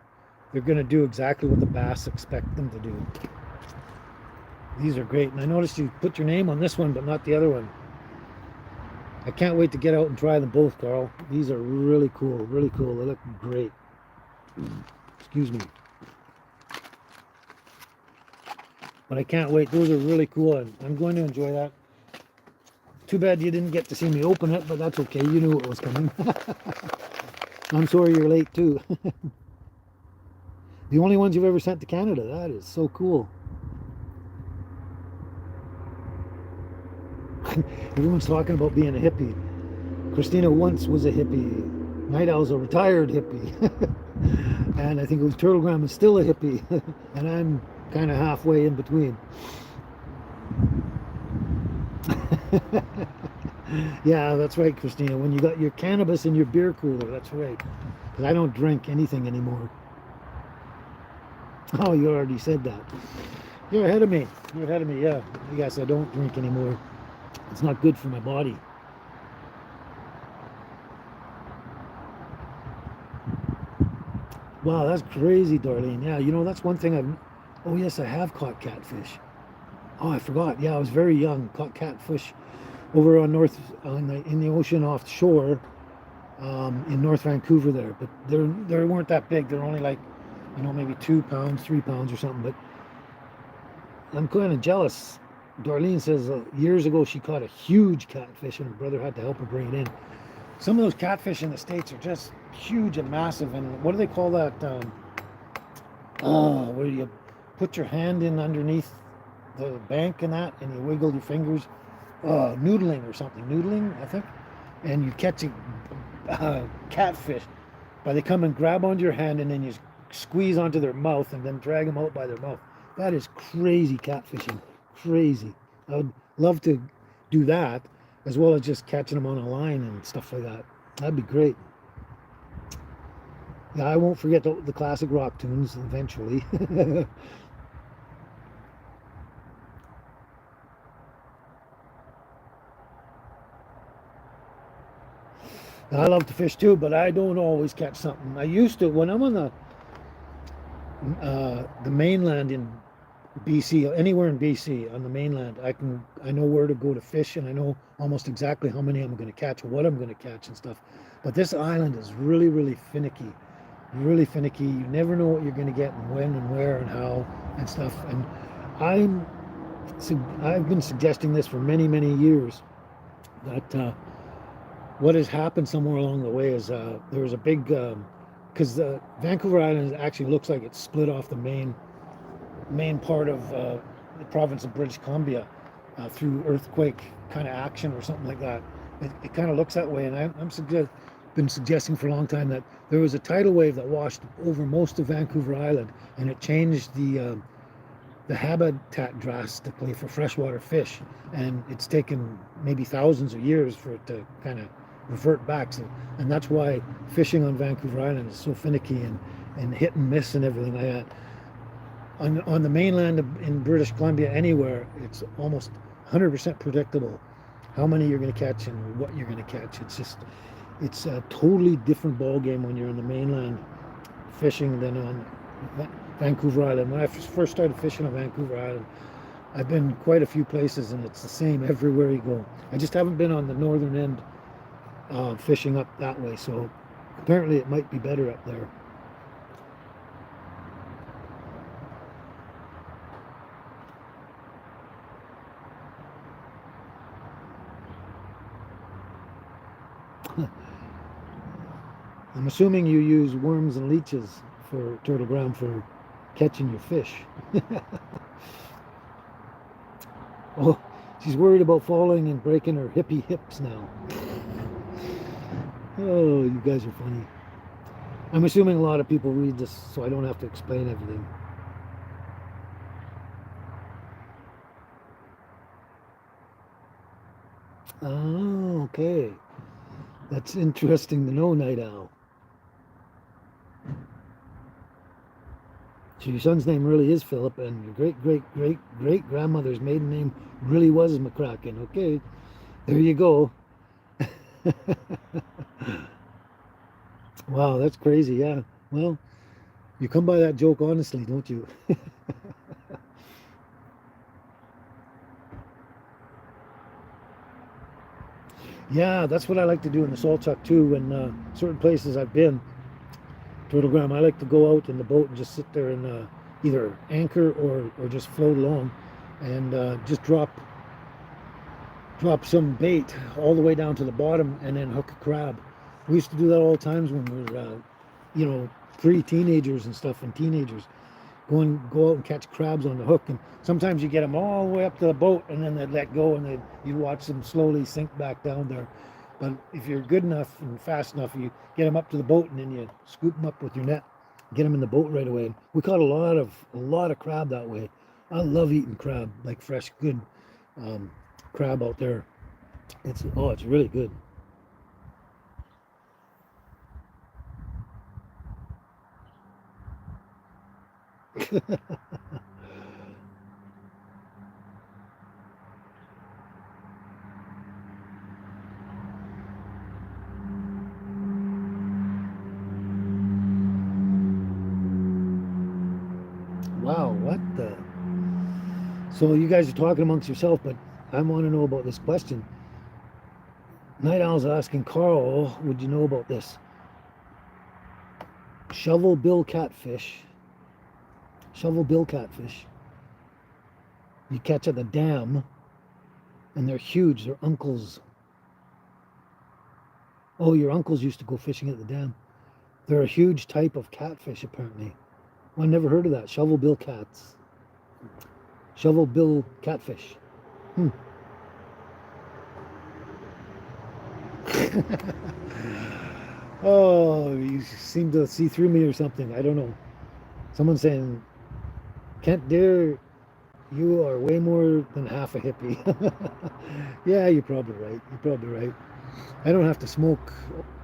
going to do exactly what the bass expect them to do. These are great, and I noticed you put your name on this one, but not the other one. I can't wait to get out and try them both, Carl. These are really cool, really cool. They look great. Excuse me. But I can't wait. Those are really cool, and I'm going to enjoy that. Too bad you didn't get to see me open it, but that's okay. You knew it was coming. I'm sorry you're late, too. The only ones you've ever sent to Canada. That is so cool. Everyone's talking about being a hippie. Christina once was a hippie. Night Owl's a retired hippie. And I think it was Turtlegram is still a hippie. And I'm kind of halfway in between. Yeah, that's right, Christina. When you got your cannabis in your beer cooler, that's right. Because I don't drink anything anymore. Oh, you already said that. You're ahead of me. You're ahead of me, yeah. Yes, I don't drink anymore. It's not good for my body. Wow, that's crazy, Darlene. Yeah, that's one thing oh yes, I have caught catfish. Oh, I forgot. Yeah, I was very young. Caught catfish over on in the ocean offshore, in North Vancouver there. But they weren't that big. They're only like, maybe 2 pounds, 3 pounds or something. But I'm kind of jealous. Darlene says years ago she caught a huge catfish and her brother had to help her bring it in. Some of those catfish in the States are just huge and massive. And what do they call that? Where you put your hand in underneath the bank and you wiggle your fingers. Noodling or something. Noodling, I think. And you catch a catfish. But they come and grab onto your hand and then you squeeze onto their mouth and then drag them out by their mouth. That is crazy catfishing. Crazy. I would love to do that, as well as just catching them on a line and stuff like that. That'd be great. Yeah, I won't forget the classic rock tunes eventually. I love to fish too, but I don't always catch something. I used to when I'm on the mainland in BC, anywhere in BC on the mainland. I know where to go to fish, and I know almost exactly how many I'm going to catch, what I'm going to catch, and stuff. But this island is really, really finicky. Really finicky. You never know what you're going to get and when and where and how and stuff. And I'm I've been suggesting this for many, many years that what has happened somewhere along the way is there was a big because Vancouver Island actually looks like it's split off the main part of the province of British Columbia through earthquake kind of action or something like that. It kind of looks that way, and been suggesting for a long time that there was a tidal wave that washed over most of Vancouver Island, and it changed the habitat drastically for freshwater fish, and it's taken maybe thousands of years for it to kind of revert back. So, and that's why fishing on Vancouver Island is so finicky and hit and miss and everything like that. On the mainland in British Columbia, anywhere, it's almost 100% predictable how many you're going to catch and what you're going to catch. It's a totally different ball game when you're on the mainland fishing than on Vancouver Island. When I first started fishing on Vancouver Island, I've been quite a few places, and it's the same everywhere you go. I just haven't been on the northern end fishing up that way, so apparently it might be better up there. I'm assuming you use worms and leeches for turtle ground for catching your fish. Oh, she's worried about falling and breaking her hips now. Oh, you guys are funny. I'm assuming a lot of people read this, so I don't have to explain everything. Oh, okay. That's interesting to know, Night Owl. So your son's name really is Philip, and your great grandmother's maiden name really was McCracken. Okay, there you go. Wow, that's crazy. Yeah. Well, you come by that joke honestly, don't you? Yeah, that's what I like to do in the salt chuck too. When certain places I've been, Turtle Gram, I like to go out in the boat and just sit there and either anchor or just float along and just drop some bait all the way down to the bottom and then hook a crab. We used to do that all the times when we were, pre-teenagers and stuff, and teenagers go out and catch crabs on the hook. And sometimes you get them all the way up to the boat, and then they'd let go, and you watch them slowly sink back down there. But if you're good enough and fast enough, you get them up to the boat, and then you scoop them up with your net, get them in the boat right away. And we caught a lot of crab that way. I love eating crab, like fresh, good um, crab out there. It's really good. Wow, what the? So you guys are talking amongst yourself, but I want to know about this question. Night Owl's asking Carl, would you know about this? Shovel bill catfish. Shovel bill catfish. You catch at the dam, and they're huge. They're uncles. Oh, your uncles used to go fishing at the dam. They're a huge type of catfish, apparently. Well, I never heard of that. Shovel bill cats. Shovel bill catfish. Hmm. Oh, you seem to see through me or something. I don't know. Someone's saying, Kent Deer, you are way more than half a hippie. Yeah, you're probably right. You're probably right. I don't have to smoke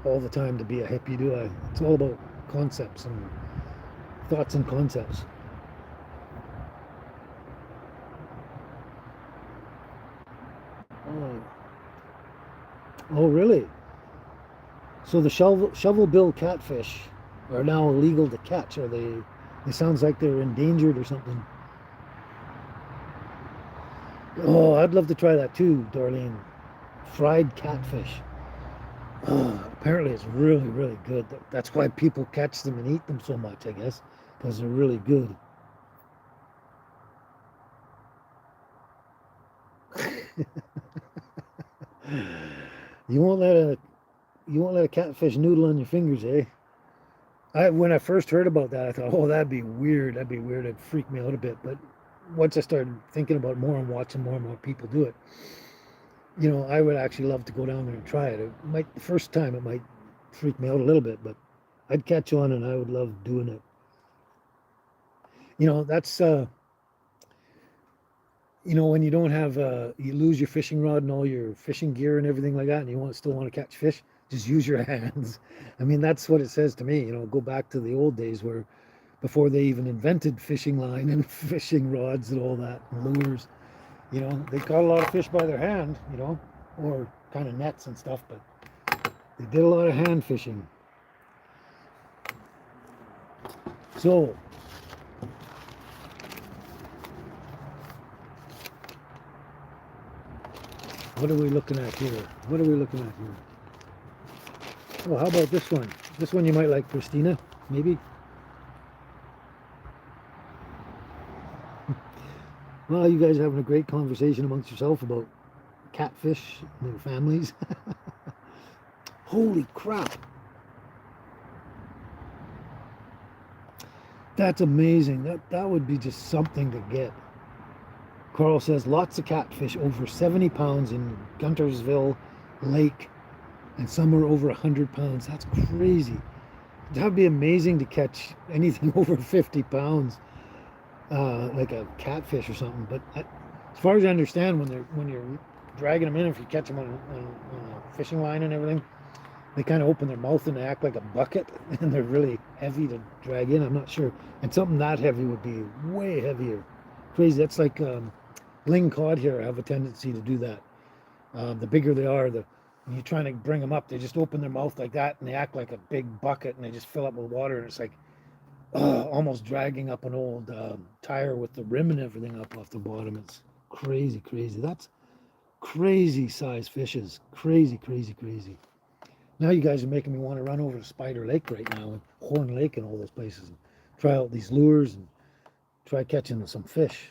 all the time to be a hippie, do I? It's all about concepts and thoughts and concepts. Oh, oh really? So the shovel-bill catfish are now illegal to catch. Are they? It sounds like they're endangered or something. Oh, I'd love to try that too, Darlene. Fried catfish. Oh, apparently it's really, really good. That's why people catch them and eat them so much, I guess, because they're really good. You won't let a you won't let a catfish noodle on your fingers, eh? When I first heard about that, I thought, oh, that'd be weird. That'd be weird. It'd freak me out a bit. But once I started thinking about it more and watching more and more people do it, I would actually love to go down there and try it. It might the first time it might freak me out a little bit, but I'd catch on and I would love doing it. That's when you don't have you lose your fishing rod and all your fishing gear and everything like that, and you still want to catch fish, just use your hands. I mean, that's what it says to me. Go back to the old days where before they even invented fishing line and fishing rods and all that and lures. They caught a lot of fish by their hand, or kind of nets and stuff, but they did a lot of hand fishing. So, what are we looking at here? What are we looking at here? Oh, how about this one? This one you might like, Christina, maybe? Well, you guys are having a great conversation amongst yourself about catfish and their families. Holy crap. That's amazing. That would be just something to get. Carl says lots of catfish, over 70 pounds in Guntersville Lake, and some are over 100 pounds. That's crazy. That'd be amazing to catch anything over 50 pounds, like a catfish or something. But as far as I understand, when you're dragging them in, if you catch them on a fishing line and everything, they kind of open their mouth and they act like a bucket, and they're really heavy to drag in. I'm not sure. And something that heavy would be way heavier. Crazy. That's like ling cod here have a tendency to do that. The bigger they are, when you're trying to bring them up, they just open their mouth like that and they act like a big bucket and they just fill up with water, and it's like almost dragging up an old tire with the rim and everything up off the bottom. It's crazy, crazy. That's crazy size fishes. Crazy, crazy, crazy. Now you guys are making me want to run over to Spider Lake right now and Horn Lake and all those places and try out these lures and try catching some fish.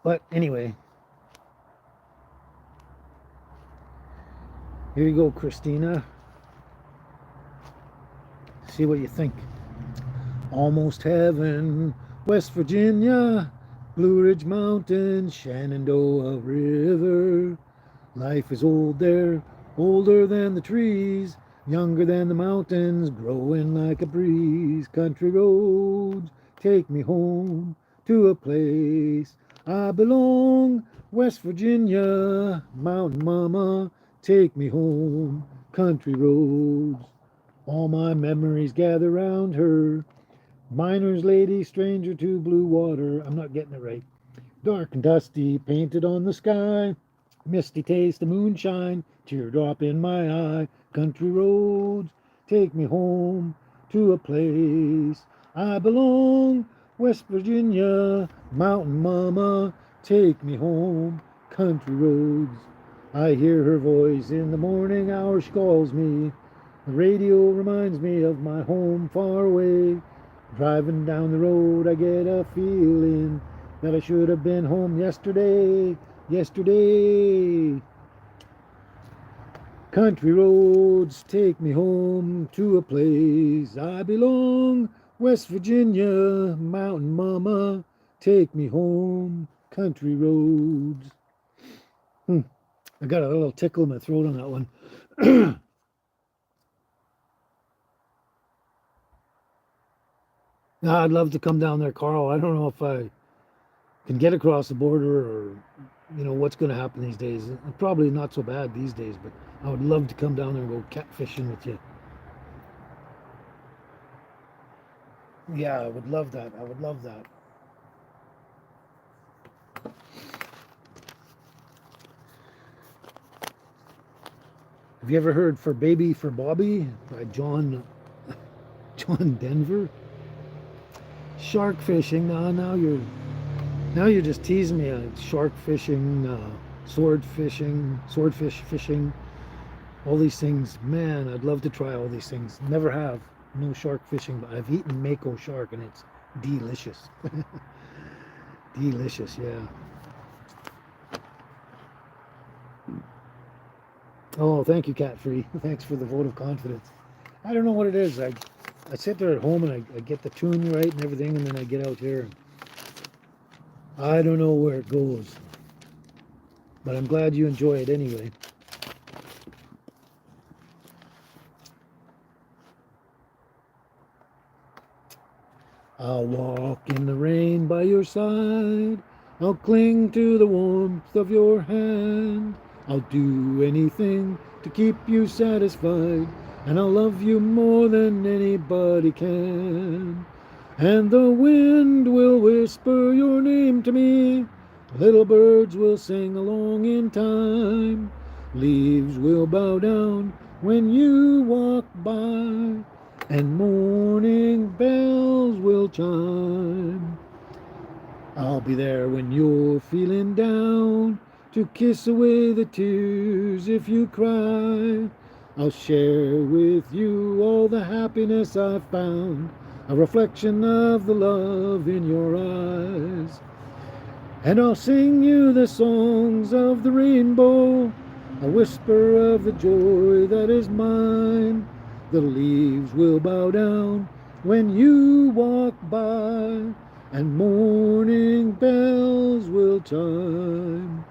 But anyway, here you go, Christina. See what you think. Almost Heaven, West Virginia, Blue Ridge Mountains, Shenandoah River. Life is old there, older than the trees, younger than the mountains, growing like a breeze. Country roads take me home to a place I belong. West Virginia, Mountain Mama, take me home. Country roads, all my memories gather round her. Miner's lady, stranger to blue water. I'm not getting it right. Dark and dusty, painted on the sky. Misty taste of moonshine, teardrop in my eye. Country roads take me home to a place I belong. West Virginia, Mountain Mama, take me home. Country roads. I hear her voice in the morning hour. She calls me. The radio reminds me of my home far away. Driving down the road, I get a feeling that I should have been home yesterday. Yesterday. Country roads take me home to a place I belong. West Virginia, Mountain Mama, take me home. Country roads. I got a little tickle in my throat on that one. I'd love to come down there, Carl. I don't know if I can get across the border or what's going to happen these days. Probably not so bad these days, but I would love to come down there and go catfishing with you. Yeah, I would love that. I would love that. Have you ever heard For Baby for Bobby by John Denver? Shark fishing. Now you're just teasing me. Shark fishing, swordfish fishing, all these things. Man, I'd love to try all these things. Never have. No shark fishing, but I've eaten mako shark and it's delicious. Delicious, yeah. Oh, thank you, Cat Free. Thanks for the vote of confidence. I don't know what it is. I sit there at home and I get the tune right and everything, and then I get out here and I don't know where it goes. But I'm glad you enjoy it anyway. I'll walk in the rain by your side. I'll cling to the warmth of your hand. I'll do anything to keep you satisfied. And I'll love you more than anybody can. And the wind will whisper your name to me. Little birds will sing along in time. Leaves will bow down when you walk by. And morning bells will chime. I'll be there when you're feeling down, to kiss away the tears if you cry. I'll share with you all the happiness I've found, a reflection of the love in your eyes. And I'll sing you the songs of the rainbow, a whisper of the joy that is mine. The leaves will bow down when you walk by, and morning bells will chime.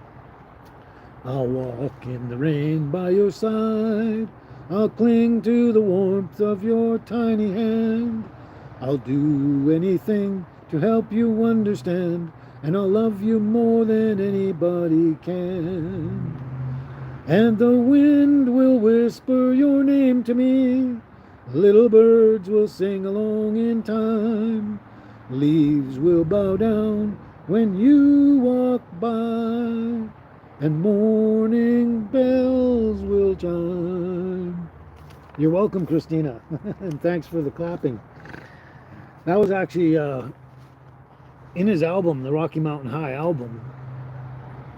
I'll walk in the rain by your side. I'll cling to the warmth of your tiny hand. I'll do anything to help you understand, and I'll love you more than anybody can. And the wind will whisper your name to me. Little birds will sing along in time. Leaves will bow down when you walk by. And morning bells will chime. You're welcome, Christina. And thanks for the clapping. That was actually in his album, the Rocky Mountain High album.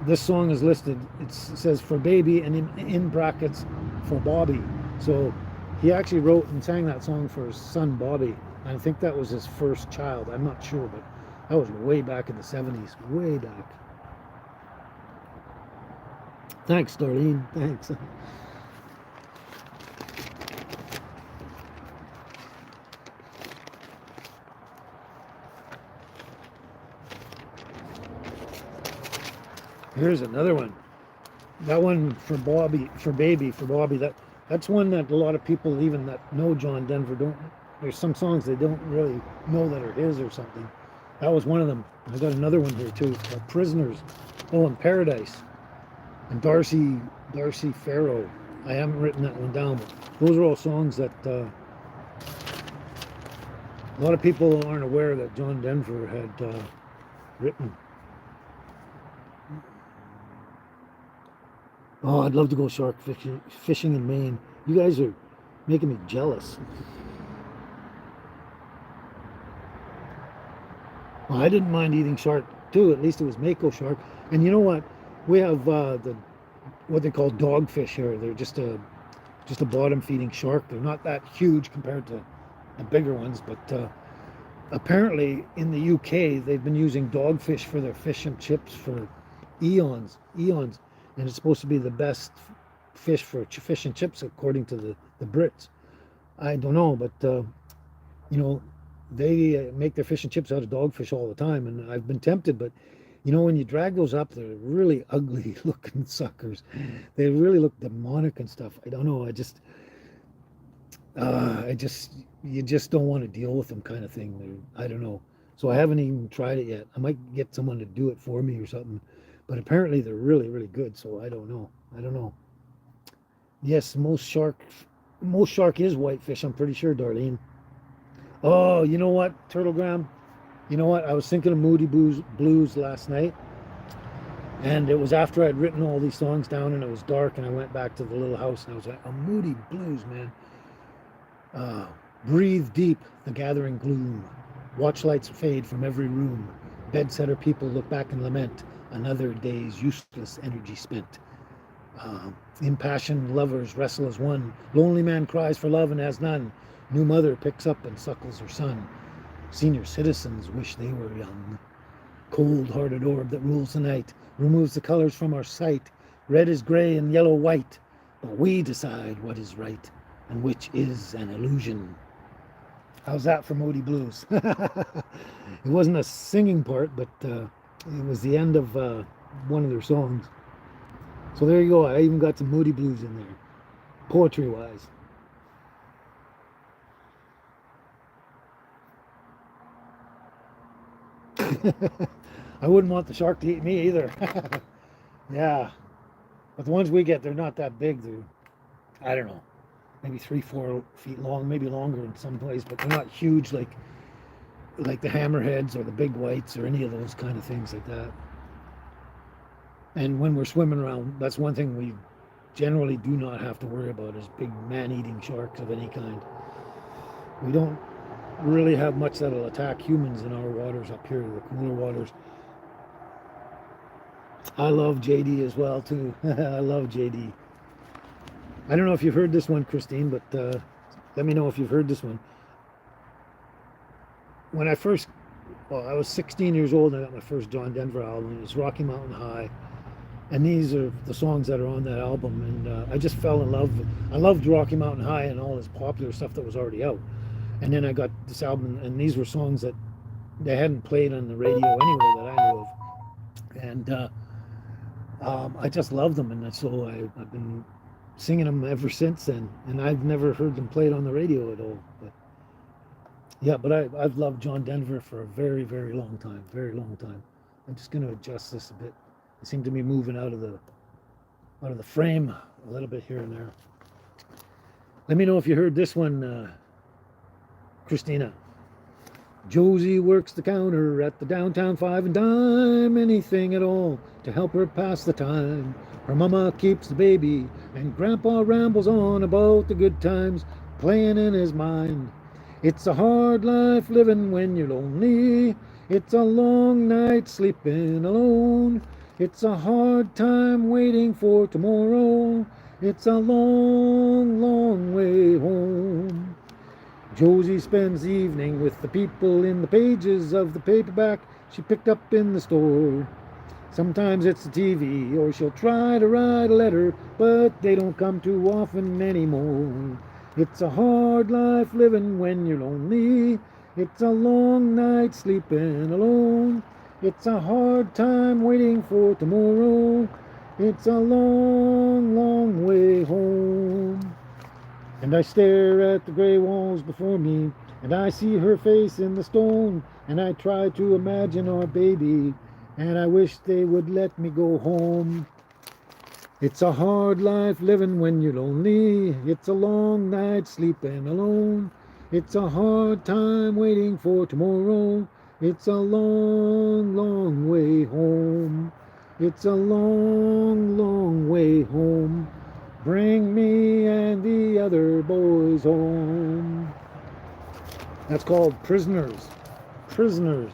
This song is listed. It says For Baby and in brackets for Bobby. So he actually wrote and sang that song for his son Bobby. I think that was his first child. I'm not sure, but that was way back in the 70s. Way back. Thanks, Darlene. Thanks. Here's another one. That one for Bobby, for Bobby. That's one that a lot of people, even that know John Denver, don't. There's some songs they don't really know that are his or something. That was one of them. I got another one here too. It's called Prisoners. Oh, and Paradise. And Darcy Farrow. I haven't written that one down, but those are all songs that a lot of people aren't aware that John Denver had written. Oh, I'd love to go shark fishing in Maine. You guys are making me jealous. Well, I didn't mind eating shark too. At least it was mako shark. And you know what? We have what they call dogfish here. They're just a bottom feeding shark. They're not that huge compared to the bigger ones, but apparently in the UK they've been using dogfish for their fish and chips for eons, and it's supposed to be the best fish for fish and chips according to the Brits. I don't know, but you know, they make their fish and chips out of dogfish all the time, and I've been tempted, but you know, when you drag those up, they're really ugly looking suckers. They really look demonic and stuff. I don't know. You just don't want to deal with them, kind of thing. I don't know. So I haven't even tried it yet. I might get someone to do it for me or something. But apparently they're really, really good. So I don't know. Yes, most shark is whitefish. I'm pretty sure, Darlene. Oh, you know what, Turtlegram? You know what? I was thinking of Moody Blues last night, And it was after I'd written all these songs down and it was dark and I went back to the little house and I was like, a moody blues, man. Uh, Breathe deep the gathering gloom. Watch lights fade from every room. Bedsetter people look back and lament another day's useless energy spent. Impassioned lovers wrestle as one. Lonely man cries for love and has none. New mother picks up and suckles her son. Senior citizens wish they were young. Cold-hearted orb that rules the night removes the colors from our sight. Red is gray and yellow white, but we decide what is right and which is an illusion. How's that for Moody Blues? It wasn't a singing part, but it was the end of one of their songs. So there you go. I even got some Moody Blues in there, poetry-wise. I wouldn't want the shark to eat me either. Yeah, but the ones we get, they're not that big. They're, I don't know, maybe 3-4 feet long, maybe longer in some places, but they're not huge like the hammerheads or the big whites or any of those kind of things like that. And when we're swimming around, that's one thing we generally do not have to worry about is big man-eating sharks of any kind. We don't really have much that'll attack humans in our waters up here, the cooler waters. I love JD as well too. I love JD. I don't know if you've heard this one, Christine, but let me know if you've heard this one. When I first, well, I was 16 years old and I got my first John Denver album. It was Rocky Mountain High. And these are the songs that are on that album. And I just fell in love. I loved Rocky Mountain High and all this popular stuff that was already out. And then I got this album, and these were songs that they hadn't played on the radio anywhere that I knew of. And I just love them, and so I've been singing them ever since then. And I've never heard them played on the radio at all. But yeah, but I've loved John Denver for a very, very long time, very long time. I'm just going to adjust this a bit. I seem to be moving out of the frame a little bit here and there. Let me know if you heard this one, Christina. Josie works the counter at the downtown Five and Dime, anything at all to help her pass the time. Her mama keeps the baby, and Grandpa rambles on about the good times playing in his mind. It's a hard life living when you're lonely. It's a long night sleeping alone. It's a hard time waiting for tomorrow. It's a long, long way home. Josie spends the evening with the people in the pages of the paperback she picked up in the store. Sometimes it's the TV, or she'll try to write a letter, but they don't come too often anymore. It's a hard life living when you're lonely. It's a long night sleeping alone. It's a hard time waiting for tomorrow. It's a long, long way home. And I stare at the gray walls before me, and I see her face in the stone, and I try to imagine our baby, and I wish they would let me go home. It's a hard life living when you're lonely. It's a long night sleeping alone. It's a hard time waiting for tomorrow. It's a long, long way home. It's a long, long way home. Bring me and the other boys home. That's called Prisoners. Prisoners.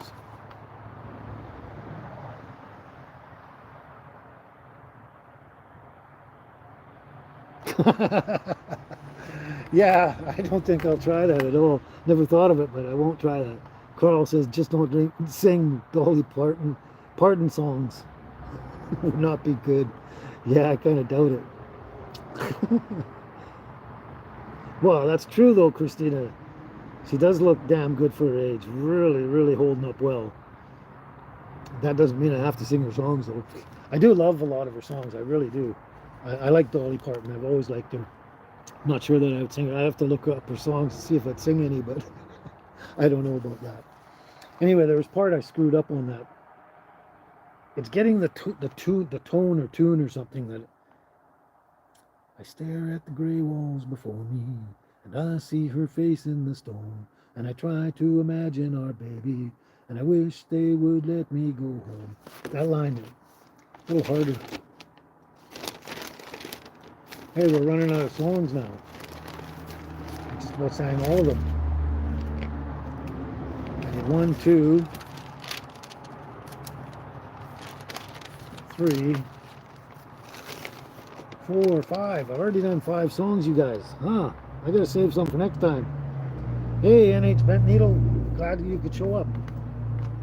Yeah, I don't think I'll try that at all. Never thought of it, but I won't try that. Carl says just don't sing Dolly Parton songs. Would not be good. Yeah, I kind of doubt it. Well, that's true though, Christina. She does look damn good for her age. Really, really holding up well. That doesn't mean I have to sing her songs though. I do love a lot of her songs. I really do. I like Dolly Parton. I've always liked her. I'm not sure that I would sing her. I have to look up her songs to see if I'd sing any, but I don't know about that. Anyway, there was part I screwed up on that. It's getting the tone or tune or something that I stare at the gray walls before me, and I see her face in the stone, and I try to imagine our baby, and I wish they would let me go home. That line there. A little harder. Hey, we're running out of songs now. Just about sang all of them. And 1, 2, 3, 4, 5. I've already done 5 songs, you guys. Huh? I gotta save some for next time. Hey, NH Bent Needle. Glad you could show up.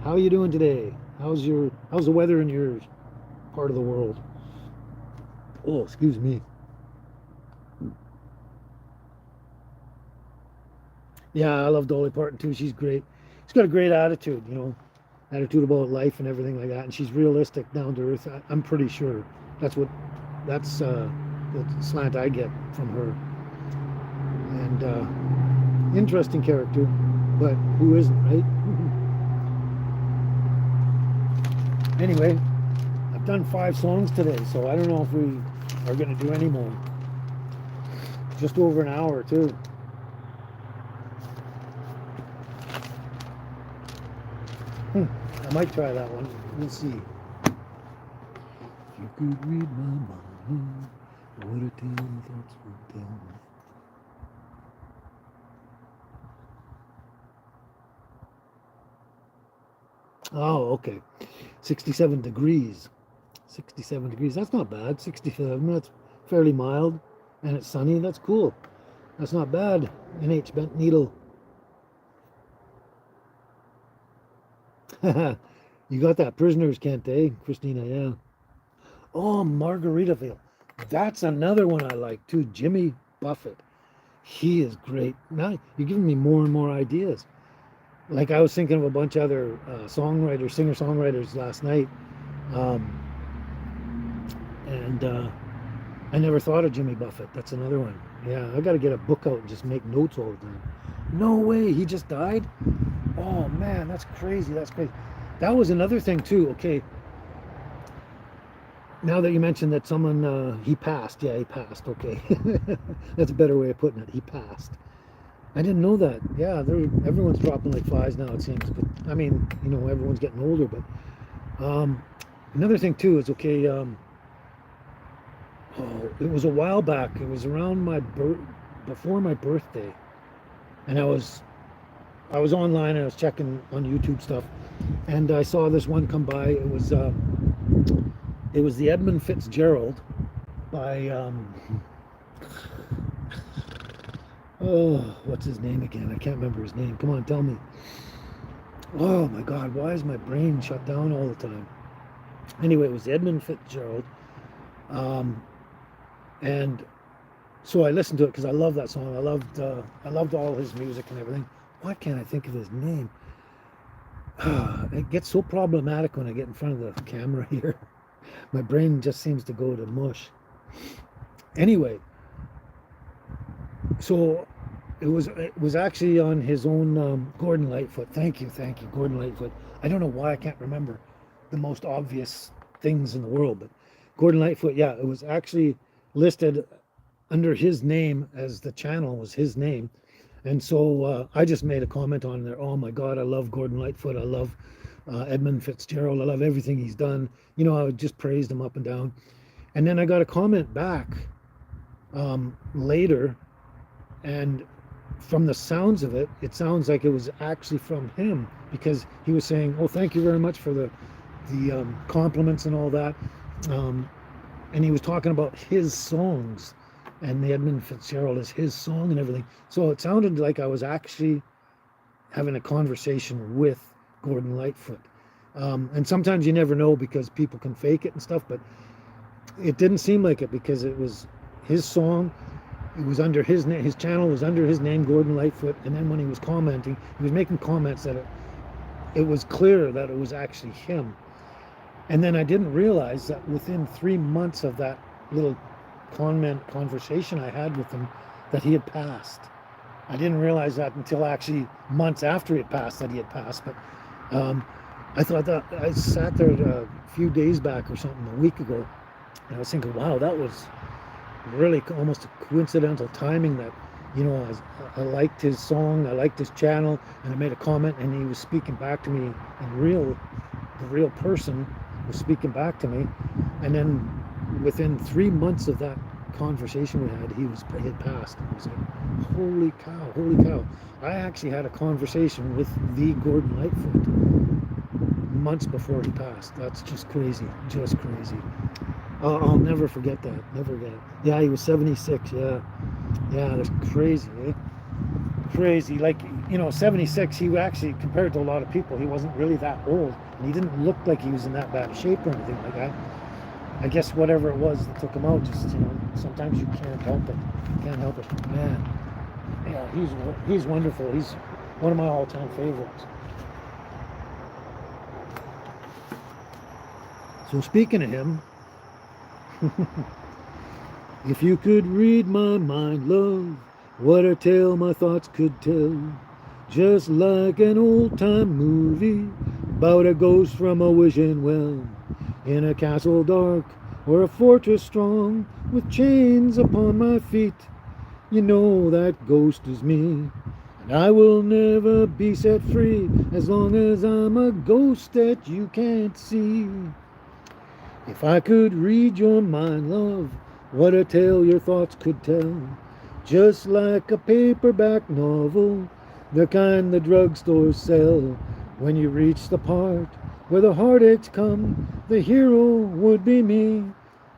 How are you doing today? How's the weather in your part of the world? Oh, excuse me. Yeah, I love Dolly Parton too. She's great. She's got a great attitude, attitude about life and everything like that. And she's realistic, down to earth. I'm pretty sure that's the slant I get from her. And interesting character, but who isn't, right? Anyway, I've done 5 songs today, so I don't know if we are going to do any more. Just over an hour too. I might try that one. We'll see. If you could read my mind, what a tale my thoughts would tell. Oh, okay. 67 degrees. 67 degrees. That's not bad. 67. That's fairly mild. And it's sunny. That's cool. That's not bad. NH Bent Needle. You got that Prisoners, Kent, eh, Christina? Yeah. Oh, Margaritaville. That's another one I like too. Jimmy Buffett. He is great. Now you're giving me more and more ideas. Like I was thinking of a bunch of other singer-songwriters last night, and I never thought of Jimmy Buffett. That's another one. Yeah, I got to get a book out and just make notes all the time. No way, he just died? Oh man, that's crazy. That's crazy. That was another thing too. Okay, now that you mentioned that someone he passed. Yeah, he passed. Okay, that's a better way of putting it. He passed. I didn't know that. Yeah, everyone's dropping like flies now, it seems. But I mean, everyone's getting older. But another thing too is okay. It was a while back. It was around before my birthday, and I was online and I was checking on YouTube stuff, and I saw this one come by. It was the Edmund Fitzgerald by oh, what's his name again? I can't remember his name. Come on, tell me. Oh my God, why is my brain shut down all the time? Anyway, it was Edmund Fitzgerald, and so I listened to it because I love that song. I loved all his music and everything. Why can't I think of his name? It gets so problematic when I get in front of the camera here. My brain just seems to go to mush. Anyway, so it was actually on his own Gordon Lightfoot. Thank you, Gordon Lightfoot. I don't know why I can't remember the most obvious things in the world, but Gordon Lightfoot, yeah, it was actually listed under his name, as the channel was his name. And so I just made a comment on there. Oh my God, I love Gordon Lightfoot. I love Edmund Fitzgerald. I love everything he's done. I just praised him up and down. And then I got a comment back later, and from the sounds of it, it sounds like it was actually from him, because he was saying, "Oh, thank you very much for the compliments and all that," and he was talking about his songs, and the Edmund Fitzgerald is his song and everything. So it sounded like I was actually having a conversation with Gordon Lightfoot. And sometimes you never know, because people can fake it and stuff, but it didn't seem like it, because it was his song. It was under his name. His channel was under his name, Gordon Lightfoot. And then when he was commenting, he was making comments that it was clear that it was actually him. And then I didn't realize that within 3 months of that little conversation I had with him, that he had passed. I didn't realize that until actually months after he had passed, that he had passed. But I thought that I sat there a few days back or something, a week ago, and I was thinking, wow, that was really almost a coincidental timing, that I liked his song, I liked his channel, and I made a comment, and he was speaking back to me in the real person was speaking back to me, And then within 3 months of that conversation we had, he had passed. I was like, holy cow, holy cow. I actually had a conversation with the Gordon Lightfoot months before he passed. That's just crazy, just crazy. I'll never forget that, never forget it. Yeah, he was 76, yeah. Yeah, that's crazy, eh? Crazy. Like, 76, he actually, compared to a lot of people, he wasn't really that old. And he didn't look like he was in that bad shape or anything like that. I guess whatever it was that took him out, just, sometimes you can't help it. Can't help it. Man, yeah, he's wonderful. He's one of my all-time favorites. So speaking of him, if you could read my mind, love, what a tale my thoughts could tell. Just like an old-time movie about a ghost from a wishing well, in a castle dark or a fortress strong, with chains upon my feet. You know that ghost is me, and I will never be set free as long as I'm a ghost that you can't see. If I could read your mind, love, what a tale your thoughts could tell. Just like a paperback novel, the kind the drugstores sell. When you reach the part where the heartaches come, the hero would be me.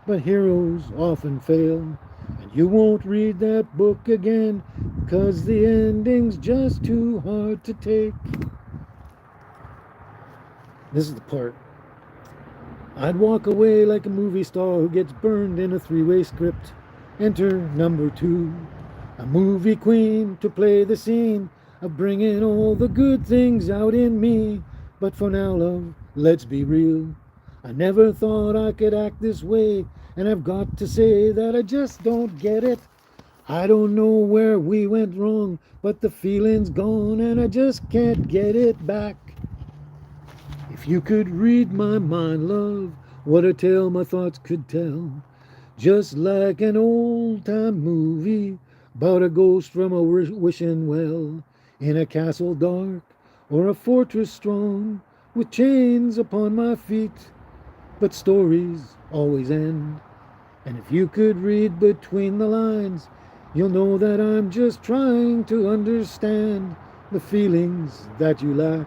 But heroes often fail, and you won't read that book again, 'cause the ending's just too hard to take. This is the part. I'd walk away like a movie star who gets burned in a three-way script. Enter number 2, a movie queen to play the scene of bringing all the good things out in me. But for now, love, let's be real. I never thought I could act this way, and I've got to say that I just don't get it. I don't know where we went wrong, but the feeling's gone and I just can't get it back. If you could read my mind, love, what a tale my thoughts could tell. Just like an old-time movie about a ghost from a wishing well, in a castle dark or a fortress strong, with chains upon my feet. But stories always end, and if you could read between the lines, you'll know that I'm just trying to understand the feelings that you lack.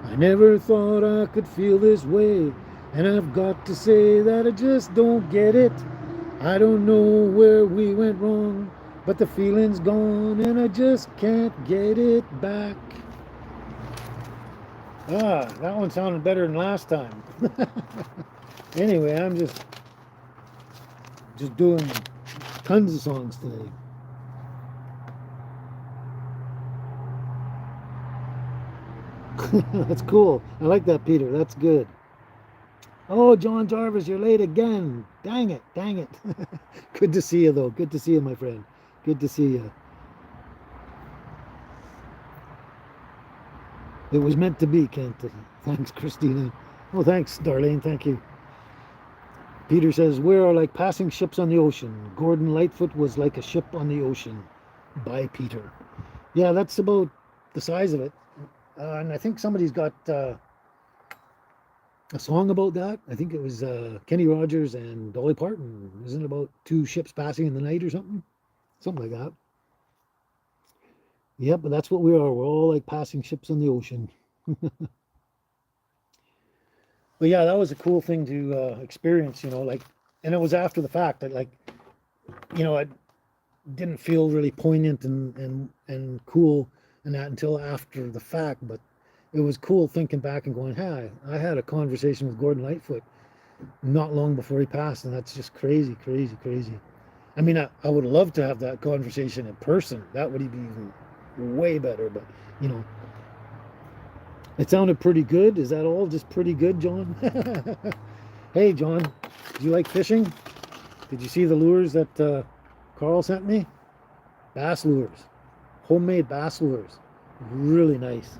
I never thought I could feel this way, and I've got to say that I just don't get it. I don't know where we went wrong, but the feeling's gone and I just can't get it back. That one sounded better than last time. Anyway, I'm just doing tons of songs today. That's cool. I like that, Peter. That's good. Oh, John Jarvis, you're late again. Dang it, dang it. Good to see you, though. Good to see you, my friend. Good to see you. It was meant to be, Kent. Thanks, Christina. Oh, thanks, Darlene. Thank you. Peter says, we are like passing ships on the ocean. Gordon Lightfoot was like a ship on the ocean. By Peter. Yeah, that's about the size of it. And I think somebody's got a song about that. I think it was Kenny Rogers and Dolly Parton. Isn't it about two ships passing in the night or something? Something like that. Yep, but that's what we are. We're all like passing ships on the ocean. But yeah, that was a cool thing to experience, and it was after the fact that, I didn't feel really poignant and cool and that until after the fact, but it was cool thinking back and going, hey, I had a conversation with Gordon Lightfoot not long before he passed, and that's just crazy, crazy, crazy. I mean, I would love to have that conversation in person. That would be even way better, but, it sounded pretty good. Is that all just pretty good, John? Hey, John, do you like fishing? Did you see the lures that Carl sent me? Bass lures. Homemade bass lures. Really nice.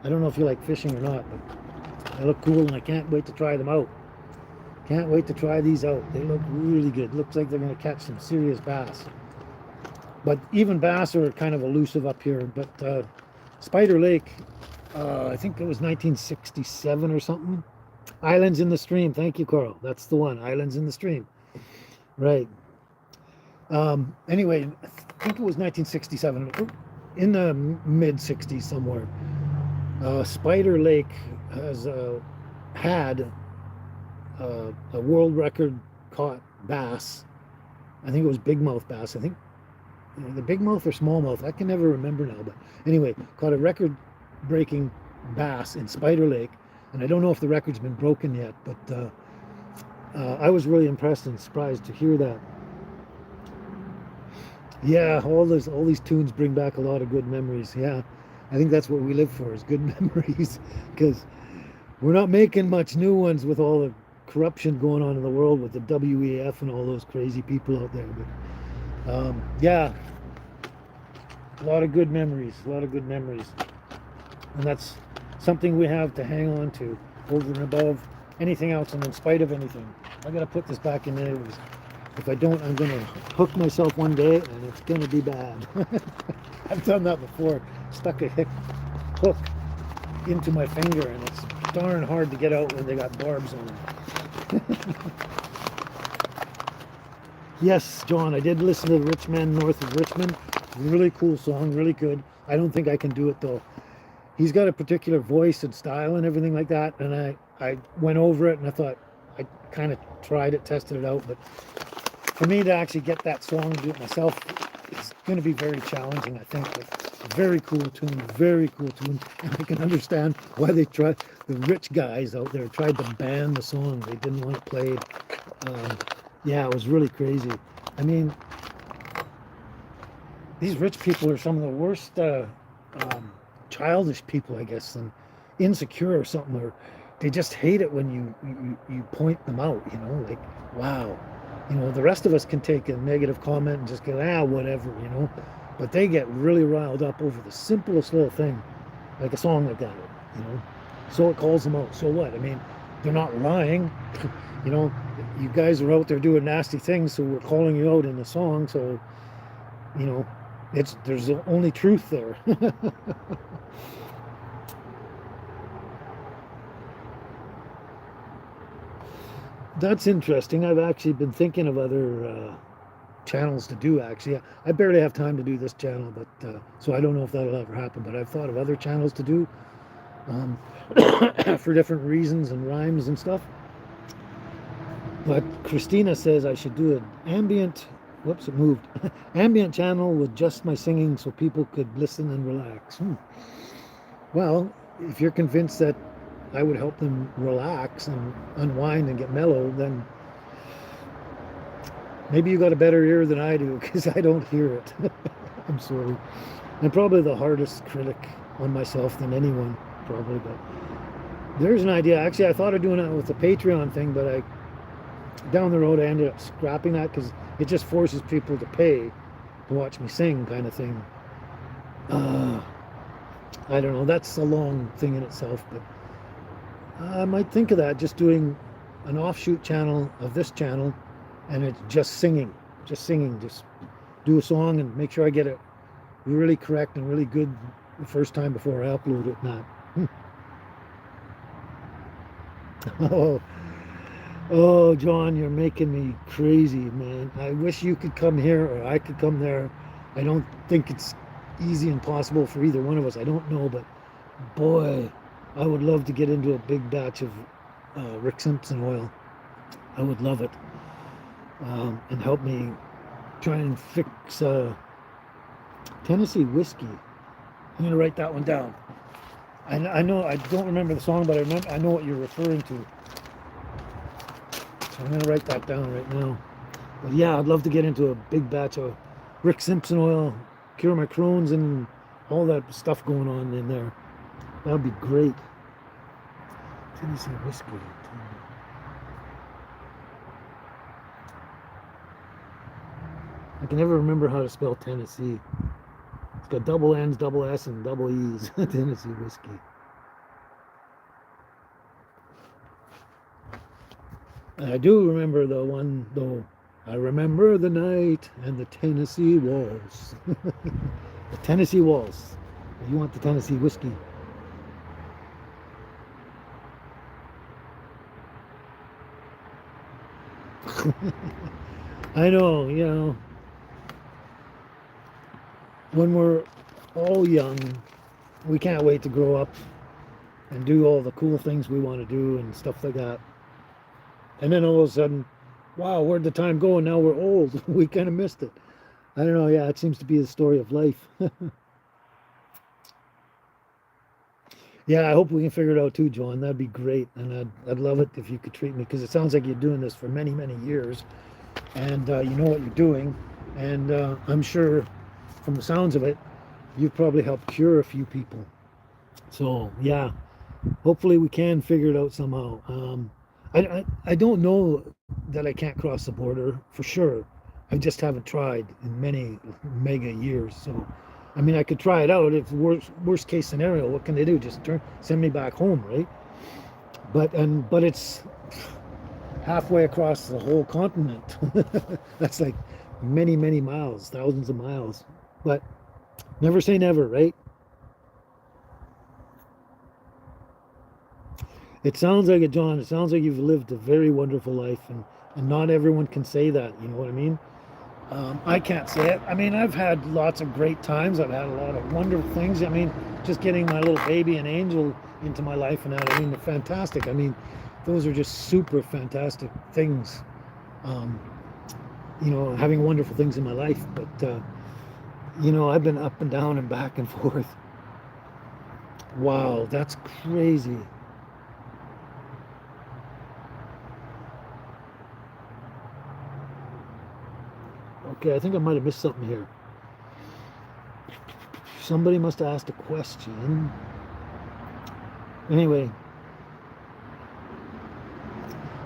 I don't know if you like fishing or not, but they look cool and I can't wait to try them out. Can't wait to try these out. They look really good. Looks like they're going to catch some serious bass. But even bass are kind of elusive up here. But Spider Lake, I think it was 1967 or something. Islands in the Stream. Thank you, Carl. That's the one. Islands in the Stream. Right. Anyway, I think it was 1967, in the mid 60s somewhere. Spider Lake has had a world record caught bass. I think it was bigmouth bass. I think the bigmouth or smallmouth. I can never remember now. But anyway, caught a record-breaking bass in Spider Lake, and I don't know if the record's been broken yet. But I was really impressed and surprised to hear that. Yeah, all these tunes bring back a lot of good memories. Yeah, I think that's what we live for, is good memories, because we're not making much new ones with all the corruption going on in the world with the WEF and all those crazy people out there. But yeah, a lot of good memories, a lot of good memories, and that's something we have to hang on to over and above anything else, and in spite of anything. I gotta put this back in there. If I don't, I'm gonna hook myself one day, and it's gonna be bad. I've done that before. Stuck a hook into my finger, and it's darn hard to get out when they got barbs on it. Yes, John, I did listen to The Rich Man North of Richmond. Really cool song, really good. I don't think I can do it though. He's got a particular voice and style and everything like that, and I went over it and I thought, I kind of tried it, tested it out, but for me to actually get that song and do it myself, it's going to be very challenging, I think. But very cool tune, very cool tune. And I can understand why the rich guys out there tried to ban the song. They didn't want it played. Yeah, it was really crazy. I mean, these rich people are some of the worst childish people, I guess, and insecure or something. Or they just hate it when you point them out, you know, like, wow. You know, the rest of us can take a negative comment and just go, whatever, you know. But they get really riled up over the simplest little thing, like a song like that, you know. So it calls them out. So what? I mean, they're not lying. You know, you guys are out there doing nasty things, so we're calling you out in the song. So, you know, there's only truth there. That's interesting. I've actually been thinking of other channels to do. Actually, I barely have time to do this channel, but so I don't know if that'll ever happen. But I've thought of other channels to do um, for different reasons and rhymes and stuff. But Christina says I should do an ambient. Whoops, it moved. Ambient channel with just my singing, so people could listen and relax. Well, if you're convinced that I would help them relax and unwind and get mellow, then maybe you got a better ear than I do, because I don't hear it. I'm sorry. I'm probably the hardest critic on myself than anyone, probably. But there's an idea. Actually, I thought of doing it with the Patreon thing, but down the road I ended up scrapping that, because it just forces people to pay to watch me sing, kind of thing. I don't know. That's a long thing in itself, but I might think of that, just doing an offshoot channel of this channel, and it's just singing, just do a song and make sure I get it really correct and really good the first time before I upload it. Not. Oh, John, you're making me crazy, man. I wish you could come here or I could come there. I don't think it's easy and possible for either one of us. I don't know, but boy, I would love to get into a big batch of Rick Simpson oil. I would love it. And help me try and fix Tennessee whiskey. I'm going to write that one down. I know, I don't remember the song, but I know what you're referring to. So I'm going to write that down right now. But yeah, I'd love to get into a big batch of Rick Simpson oil, cure my Crohn's and all that stuff going on in there. That would be great. Tennessee whiskey. I can never remember how to spell Tennessee. It's got double N's, double S, and double E's. Tennessee whiskey. And I do remember the one, though. I remember the night and the Tennessee walls. The Tennessee walls. You want the Tennessee whiskey. I know, when we're all young, we can't wait to grow up and do all the cool things we want to do and stuff like that. And then all of a sudden, wow, where'd the time go? And now we're old. We kind of missed it. I don't know. Yeah, it seems to be the story of life. Yeah, I hope we can figure it out too, John. That'd be great. And I'd love it if you could treat me because it sounds like you're doing this for many, many years and you know what you're doing. And I'm sure from the sounds of it, you've probably helped cure a few people. So, yeah, hopefully we can figure it out somehow. I don't know that I can't cross the border for sure. I just haven't tried in many mega years. So, I mean, I could try it out. If worst case scenario, what can they do? Just send me back home, right? But it's halfway across the whole continent. That's like many miles, thousands of miles. But never say never, right? It sounds like it, John. It sounds like you've lived a very wonderful life, and not everyone can say that. You know what I mean? I can't say it. I mean, I've had lots of great times. I've had a lot of wonderful things. I mean, just getting my little baby and angel into my life and that. I mean, they're fantastic. I mean, those are just super fantastic things. Um, having wonderful things in my life. But I've been up and down and back and forth. Wow, that's crazy. Okay, I think I might have missed something here. Somebody must have asked a question. Anyway,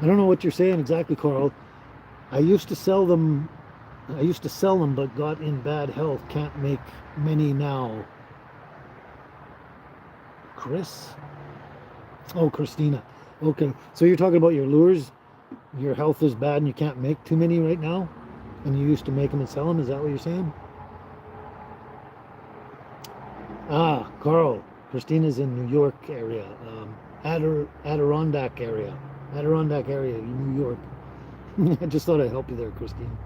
I don't know what you're saying exactly, Carl. I used to sell them. I used to sell them, but got in bad health. Can't make many now. Chris? Oh, Christina. Okay, so you're talking about your lures. Your health is bad and you can't make too many right now? And you used to make them and sell them? Is that what you're saying? Ah, Carl. Christina's in New York area. Adirondack area. Adirondack area, New York. I just thought I'd help you there, Christine.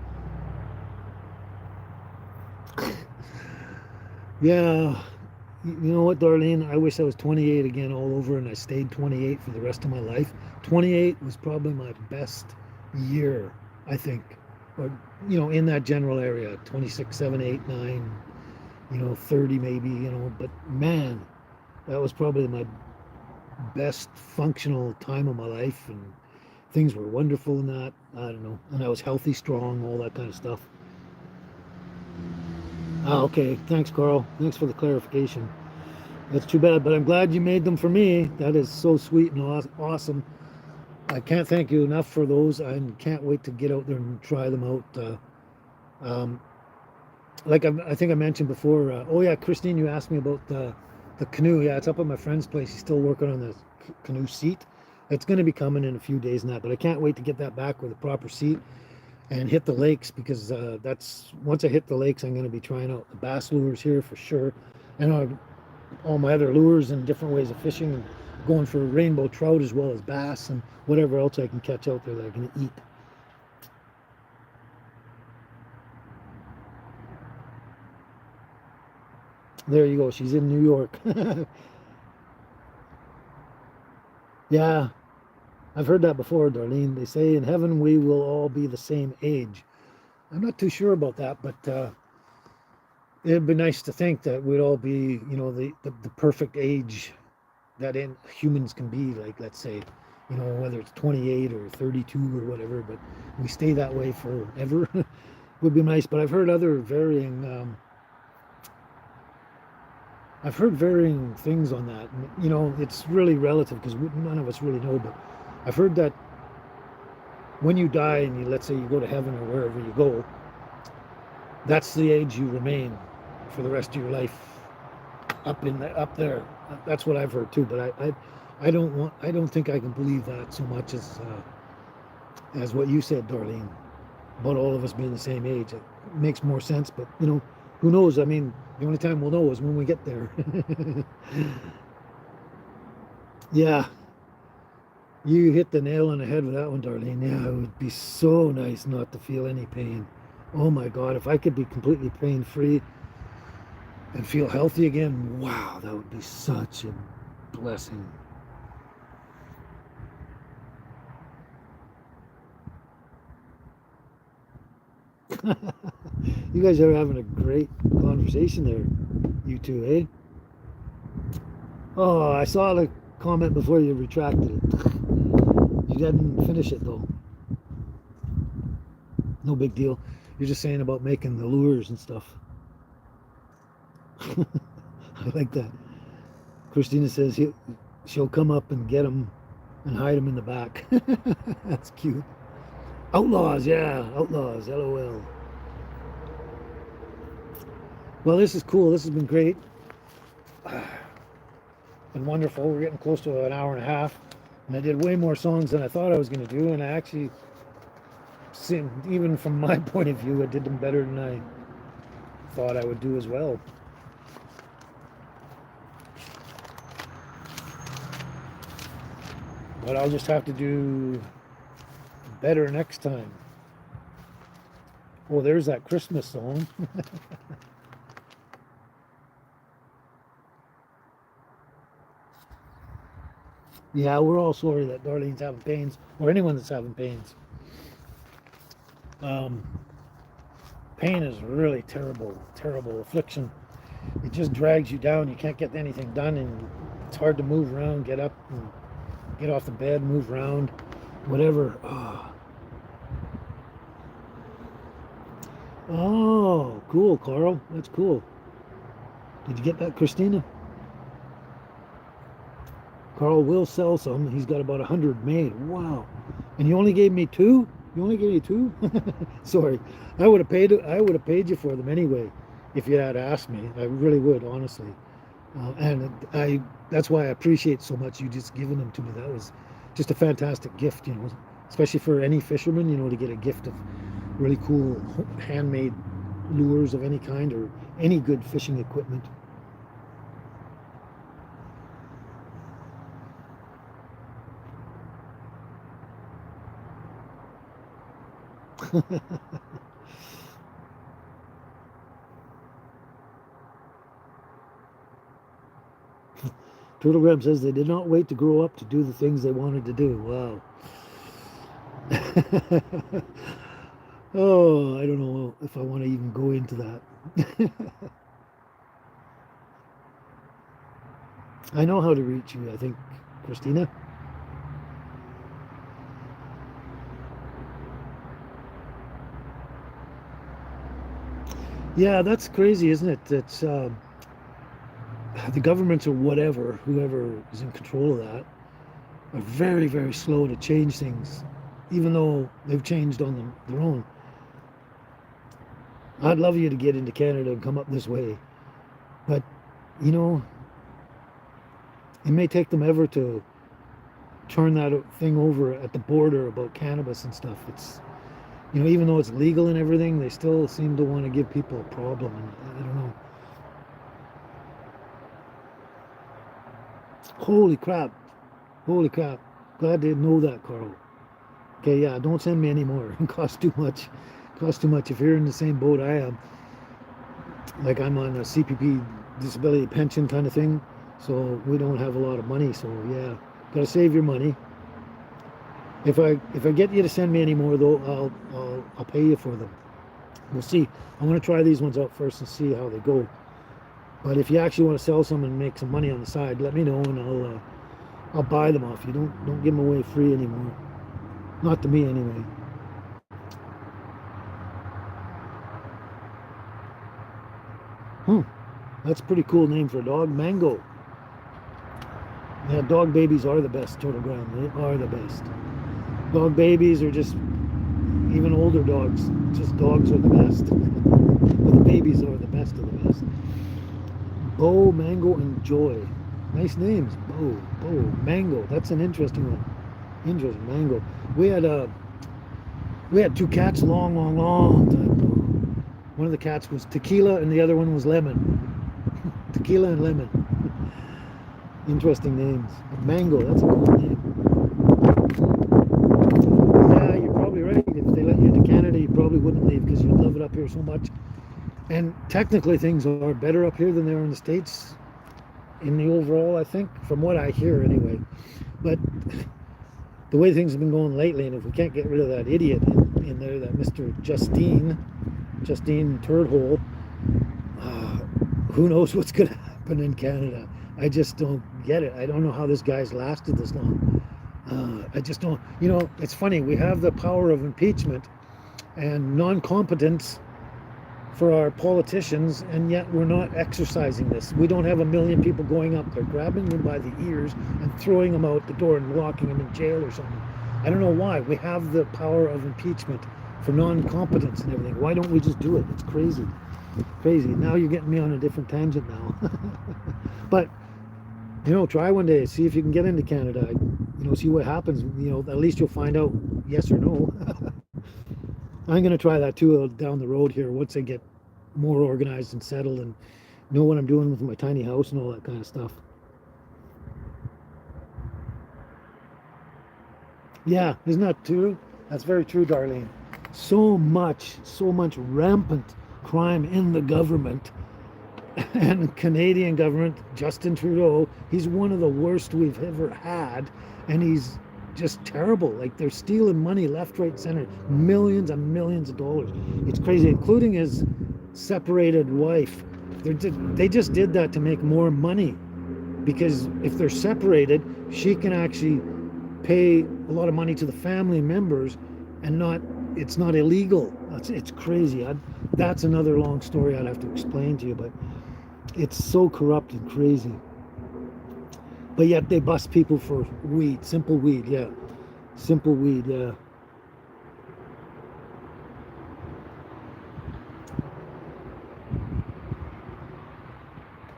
Yeah. You know what, Darlene? I wish I was 28 again all over and I stayed 28 for the rest of my life. 28 was probably my best year, I think. Or, in that general area, 26, 7, 8, 9, 30 maybe, but man, that was probably my best functional time of my life and things were wonderful in that. I don't know. And I was healthy, strong, all that kind of stuff. Ah, okay. Thanks, Carl. Thanks for the clarification. That's too bad, but I'm glad you made them for me. That is so sweet and awesome. I can't thank you enough for those. I can't wait to get out there and try them out. Um, like I think I mentioned before. Oh yeah, Christine, you asked me about the canoe. Yeah, it's up at my friend's place. He's still working on the canoe seat. It's going to be coming in a few days now, but I can't wait to get that back with a proper seat and hit the lakes because that's once I hit the lakes, I'm going to be trying out the bass lures here for sure, and all my other lures and different ways of fishing and going for rainbow trout as well as bass and whatever else I can catch out there that I can eat. There you go. She's in New York. Yeah, I've heard that before, Darlene. They say in heaven we will all be the same age. I'm not too sure about that, but it'd be nice to think that we'd all be, the perfect age that humans can be, like, let's say, whether it's 28 or 32 or whatever, but we stay that way forever would be nice. But I've heard varying things on that. And, it's really relative because none of us really know, but I've heard that when you die and let's say you go to heaven or wherever you go, that's the age you remain for the rest of your life up there. That's what I've heard too, but I don't think I can believe that so much as what you said, Darlene, about all of us being the same age. It makes more sense, but who knows? I mean, the only time we'll know is when we get there. Yeah. You hit the nail on the head with that one, Darlene. Yeah, it would be so nice not to feel any pain. Oh my God, if I could be completely pain free and feel healthy again, wow, that would be such a blessing. You guys are having a great conversation there, you two, eh? Oh, I saw the comment before you retracted it. You didn't finish it though. No big deal. You're just saying about making the lures and stuff. I like that. Christina says she'll come up and get them and hide them in the back. That's cute. Outlaws, yeah, outlaws, LOL. Well, this is cool. This has been great. Been wonderful. We're getting close to an hour and a half. And I did way more songs than I thought I was going to do. And I actually, even from my point of view, I did them better than I thought I would do as well. But I'll just have to do better next time. Oh, there's that Christmas song. Yeah, we're all sorry that Darlene's having pains, or anyone that's having pains. Pain is really terrible, terrible affliction. It just drags you down. You can't get anything done, and it's hard to move around, get up, and get off the bed, move around, whatever. Oh, cool, Carl. That's cool. Did you get that, Christina? Carl will sell some. He's got about 100 made. Wow. And you only gave me 2? You only gave me 2? Sorry. I would have paid you for them anyway if you had asked me. I really would, honestly. That's why I appreciate so much you just giving them to me. That was just a fantastic gift, especially for any fisherman, to get a gift of really cool handmade lures of any kind or any good fishing equipment. Turtlegram says they did not wait to grow up to do the things they wanted to do. Wow. Oh, I don't know if I want to even go into that. I know how to reach you, I think, Christina. Yeah, that's crazy, isn't it? It's the governments or whatever, whoever is in control of that, are very, very slow to change things, even though they've changed on their own. I'd love you to get into Canada and come up this way, but it may take them ever to turn that thing over at the border about cannabis and stuff. It's even though it's legal and everything, they still seem to want to give people a problem, and I don't know. Holy crap. Holy crap. Glad to know that, Carl. Okay, yeah, don't send me any more. It costs too much. It costs too much. If you're in the same boat I am, like I'm on a CPP disability pension kind of thing, so we don't have a lot of money, so yeah, gotta save your money. If I get you to send me any more though, I'll pay you for them. We'll see. I'm gonna try these ones out first and see how they go. But if you actually want to sell some and make some money on the side, let me know and I'll buy them off you. Don't give them away free anymore. Not to me anyway. That's a pretty cool name for a dog. Mango. Yeah, dog babies are the best, Turtle Ground. They are the best. Dog babies are just, even older dogs, just dogs are the best. But the babies are the best of the best. Bo, Mango, and Joy. Nice names. Bo, Mango. That's an interesting one. Interesting, Mango. We had 2 cats long time ago. One of the cats was Tequila and the other one was Lemon. Tequila and Lemon. Interesting names. Mango, that's a cool name. because you love it up here so much. And technically things are better up here than they are in the States in the overall, I think, from what I hear anyway. But the way things have been going lately, and if we can't get rid of that idiot in there, that Mr. Justine Turdhole, who knows what's going to happen in Canada. I just don't get it. I don't know how this guy's lasted this long. I just don't, it's funny. We have the power of impeachment and non-competence for our politicians, and yet we're not exercising this. We don't have a million people going up there, grabbing them by the ears and throwing them out the door and locking them in jail or something. I don't know why. We have the power of impeachment for non-competence and everything. Why don't we just do it? It's crazy. Crazy. Now you're getting me on a different tangent now. But, try one day, see if you can get into Canada. See what happens. At least you'll find out yes or no. I'm going to try that too down the road here once I get more organized and settled and know what I'm doing with my tiny house and all that kind of stuff. Yeah, isn't that true? That's very true, Darlene. So much rampant crime in the government and Canadian government. Justin Trudeau, he's one of the worst we've ever had, and he's just terrible. Like, they're stealing money left, right, center, millions and millions of dollars. It's crazy, including his separated wife. They just did that to make more money, because if they're separated, she can actually pay a lot of money to the family members, and it's not illegal. It's crazy. That's another long story I'd have to explain to you, but it's so corrupt and crazy. But yet they bust people for weed, simple weed, yeah. Simple weed, yeah.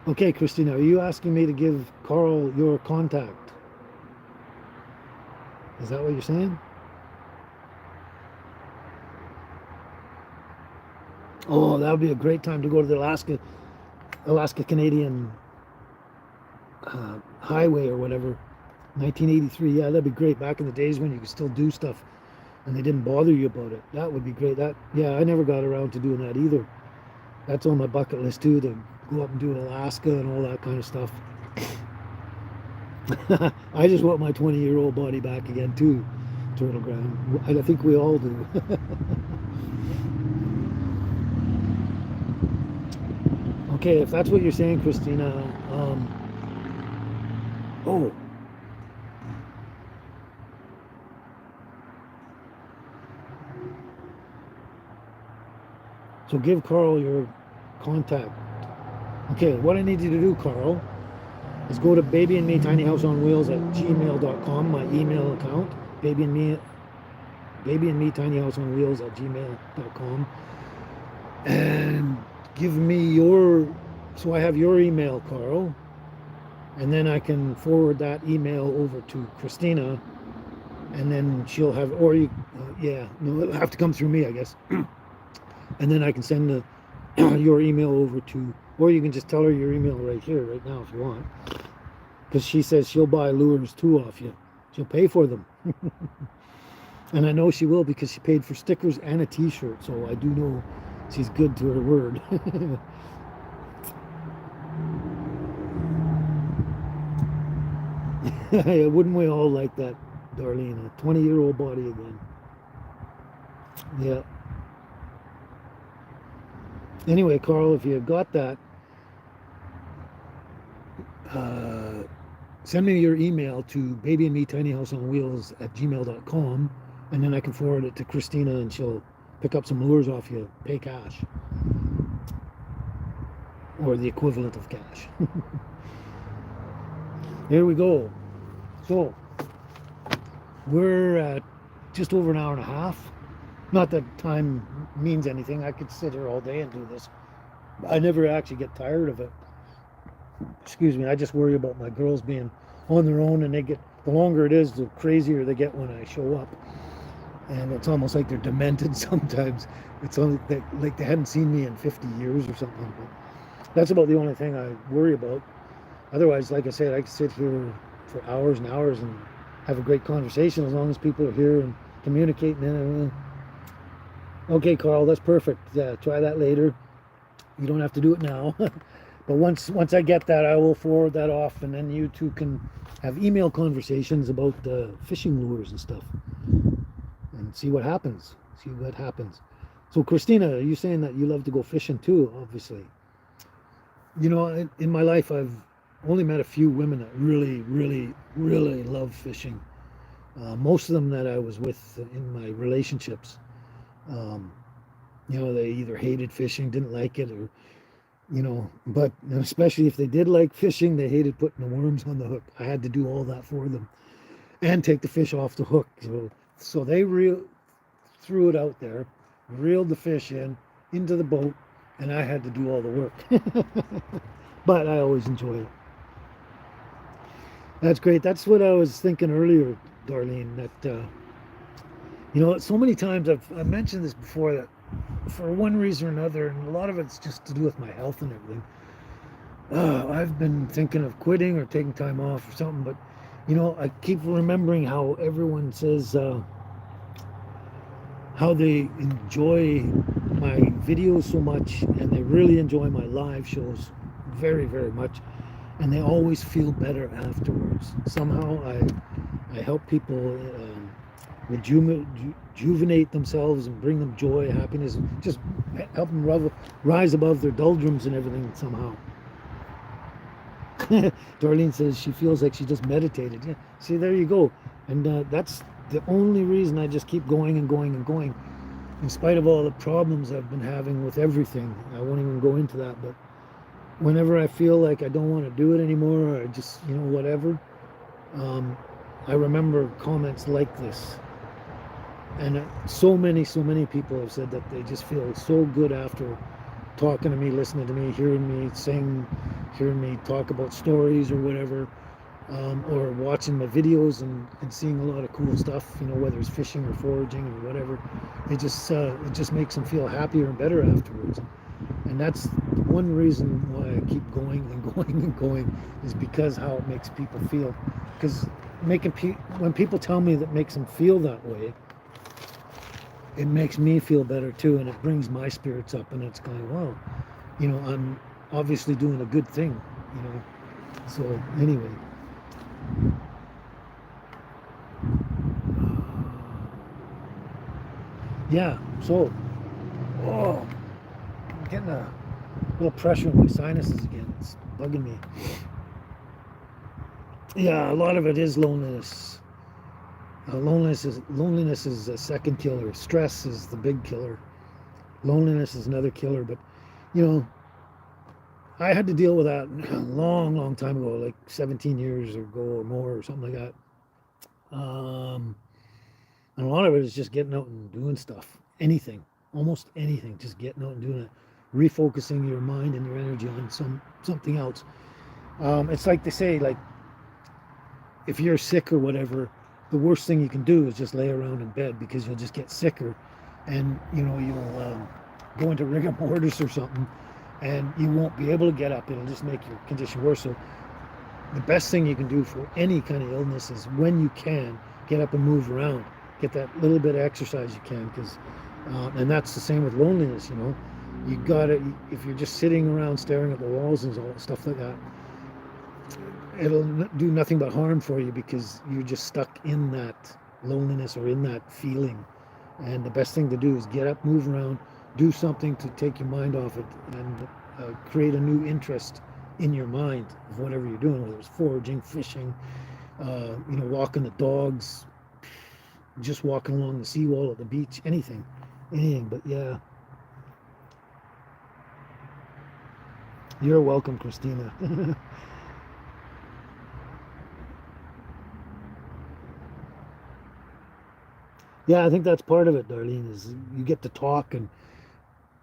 Okay, Christina, are you asking me to give Carl your contact? Is that what you're saying? Oh, that would be a great time to go to the Alaska Canadian highway or whatever. 1983, yeah, that'd be great. Back in the days when you could still do stuff and they didn't bother you about it. That would be great. Yeah, I never got around to doing that either. That's on my bucket list too, to go up and do Alaska and all that kind of stuff. I just want my 20-year-old body back again too, Turtle Ground. I think we all do. Okay, if that's what you're saying, Christina, oh. So give Carl your contact. Okay, what I need you to do, Carl, is go to Baby and Me Tiny House on Wheels at gmail.com, my email account, Baby and Me Tiny House on Wheels at gmail.com, and give me so I have your email, Carl, and then I can forward that email over to Christina, and then she'll have, or you, it'll have to come through me, I guess. And then I can send your email over to, or you can just tell her your email right here, right now, if you want. Because she says she'll buy lures too off you. She'll pay for them. And I know she will, because she paid for stickers and a t-shirt. So I do know she's good to her word. Wouldn't we all like that, Darlene? A 20-year-old body again. Yeah. Anyway, Carl, if you got that, send me your email to babyandmetinyhouseonwheels at gmail.com, and then I can forward it to Christina, and she'll pick up some lures off you, pay cash. Or the equivalent of cash. There we go. So, we're at just over an hour and a half. Not that time means anything. I could sit here all day and do this. I never actually get tired of it. Excuse me. I just worry about my girls being on their own, and the longer it is, the crazier they get when I show up. And it's almost like they're demented sometimes. It's like they hadn't seen me in 50 years or something. But that's about the only thing I worry about. Otherwise, like I said, I could sit here for hours and hours and have a great conversation as long as people are here and communicating. Okay, Carl, that's perfect. Yeah, try that later. You don't have to do it now. But once I get that, I will forward that off, and then you two can have email conversations about fishing lures and stuff, and see what happens. See what happens. So, Christina, are you saying that you love to go fishing too? Obviously, in my life, I've only met a few women that really, really, really love fishing. Most of them that I was with in my relationships, um, they either hated fishing, didn't like it, or but especially if they did like fishing, they hated putting the worms on the hook. I had to do all that for them and take the fish off the hook. So they threw it out there, reeled the fish into the boat, and I had to do all the work. But I always enjoy it. That's great. That's what I was thinking earlier, Darlene. That so many times I've mentioned this before, that for one reason or another, and a lot of it's just to do with my health and everything. I've been thinking of quitting or taking time off or something, but I keep remembering how everyone says how they enjoy my videos so much, and they really enjoy my live shows very, very much, and they always feel better afterwards. Somehow I help people rejuvenate themselves and bring them joy, happiness, just help them rise above their doldrums and everything somehow. Darlene says she feels like she just meditated. Yeah, see, there you go. And that's the only reason I just keep going and going and going, in spite of all the problems I've been having with everything. I won't even go into that, but whenever I feel like I don't want to do it anymore, or just, whatever, um, I remember comments like this. And so many people have said that they just feel so good after talking to me, listening to me, hearing me sing, hearing me talk about stories or whatever, or watching my videos and seeing a lot of cool stuff, whether it's fishing or foraging or whatever. It just makes them feel happier and better afterwards. And that's one reason why I keep going and going and going, is because how it makes people feel. Because when people tell me that makes them feel that way, it makes me feel better too, and it brings my spirits up, and it's going, wow, I'm obviously doing a good thing, So anyway, yeah. So, oh, I'm getting a little pressure in my sinuses again. It's bugging me. Yeah, a lot of it is loneliness. Loneliness is a second killer. Stress is the big killer. Loneliness is another killer. But you know, I had to deal with that a long, long time ago, like 17 years ago or more, or something like that. And a lot of it is just getting out and doing stuff, anything, almost anything, just getting out and doing it, refocusing your mind and your energy on something else. It's like they say, like, if you're sick or whatever, the worst thing you can do is just lay around in bed, because you'll just get sicker, and you'll go into rigor mortis or something, and you won't be able to get up. It'll just make your condition worse. So the best thing you can do for any kind of illness is, when you can, get up and move around, get that little bit of exercise you can, because and that's the same with loneliness. You gotta, if you're just sitting around staring at the walls and all stuff like that, it'll do nothing but harm for you, because you're just stuck in that loneliness or in that feeling. And the best thing to do is get up, move around, do something to take your mind off it, and create a new interest in your mind of whatever you're doing, whether it's foraging, fishing, walking the dogs, just walking along the seawall at the beach, anything. But yeah, you're welcome, Christina. Yeah, I think that's part of it, Darlene, is you get to talk and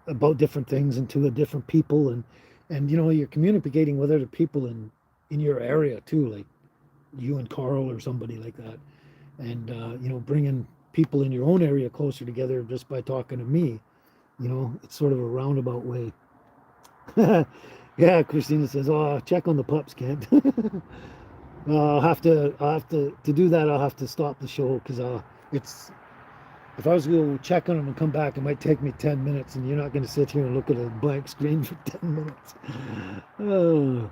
about different things and to different people, and you're communicating with other people in your area too, like you and Carl or somebody like that, and bringing people in your own area closer together just by talking to me. It's sort of a roundabout way. Yeah, Christina says, "Oh, check on the pups, Kent." I'll have to do that. I'll have to stop the show, because it's If I was to go check on them and come back, it might take me 10 minutes, and you're not going to sit here and look at a blank screen for 10 minutes. Oh,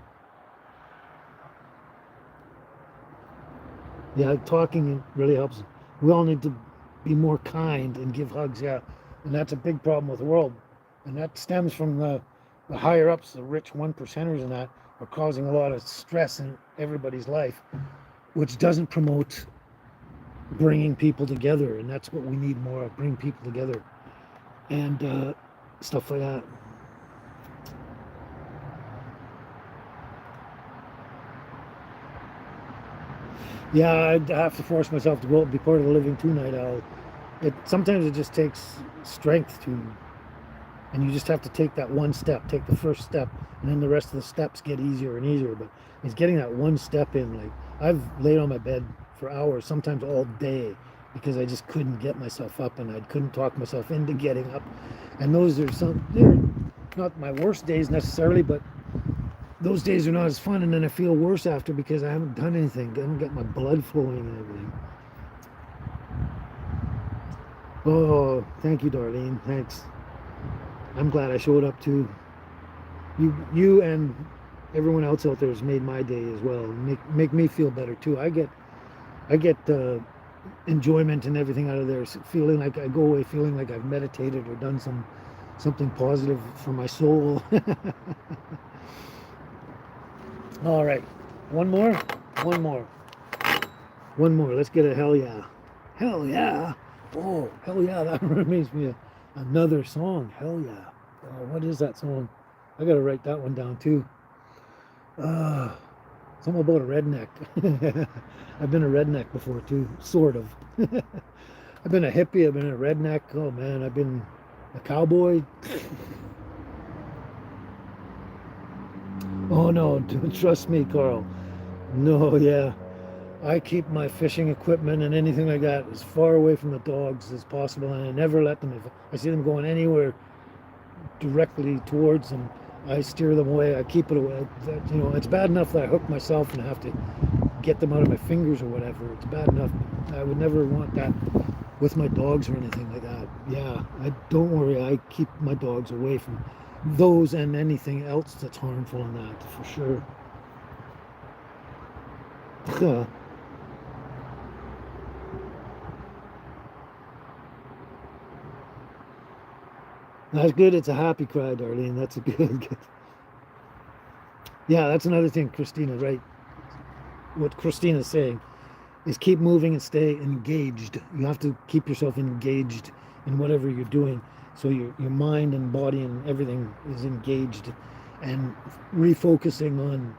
yeah, talking really helps. We all need to be more kind and give hugs, yeah. And that's a big problem with the world. And that stems from the higher ups, the rich one percenters, and that are causing a lot of stress in everybody's life, which doesn't promote bringing people together. And that's what we need more of, bring people together and stuff like that. Yeah, I'd have to force myself to go out and be part of the Living Two Night Owl. It sometimes it just takes strength to, and you just have to take that one step, take the first step, and then the rest of the steps get easier and easier. But it's getting that one step in. Like I've laid on my bed for hours, sometimes all day, because I just couldn't get myself up, and I couldn't talk myself into getting up. And those are they're not my worst days necessarily, but those days are not as fun, and then I feel worse after because I haven't done anything. I haven't got my blood flowing and everything. Oh, thank you, Darlene. Thanks. I'm glad I showed up too. You and everyone else out there has made my day as well. Make me feel better too. I get enjoyment and everything out of there. Feeling like I go away feeling like I've meditated or done something positive for my soul. All right, one more. Let's get a hell yeah. Hell yeah. Oh, hell yeah. That reminds me of another song. Hell yeah. Oh, what is that song? I got to write that one down too. Something about a redneck. I've been a redneck before too, sort of. I've been a hippie. I've been a redneck. Oh man, I've been a cowboy. Oh no, trust me, Carl. No, yeah. I keep my fishing equipment and anything like that as far away from the dogs as possible, and I never let them, if I see them going anywhere directly towards them, I steer them away. I keep it away. It's bad enough that I hook myself and have to get them out of my fingers or whatever. It's bad enough. I would never want that with my dogs or anything like that. Yeah, don't worry. I keep my dogs away from those and anything else that's harmful in that, for sure. That's good. It's a happy cry, Darlene. That's a good. Yeah, that's another thing, Christina, right? What Christina's saying is keep moving and stay engaged. You have to keep yourself engaged in whatever you're doing. So your mind and body and everything is engaged, and refocusing on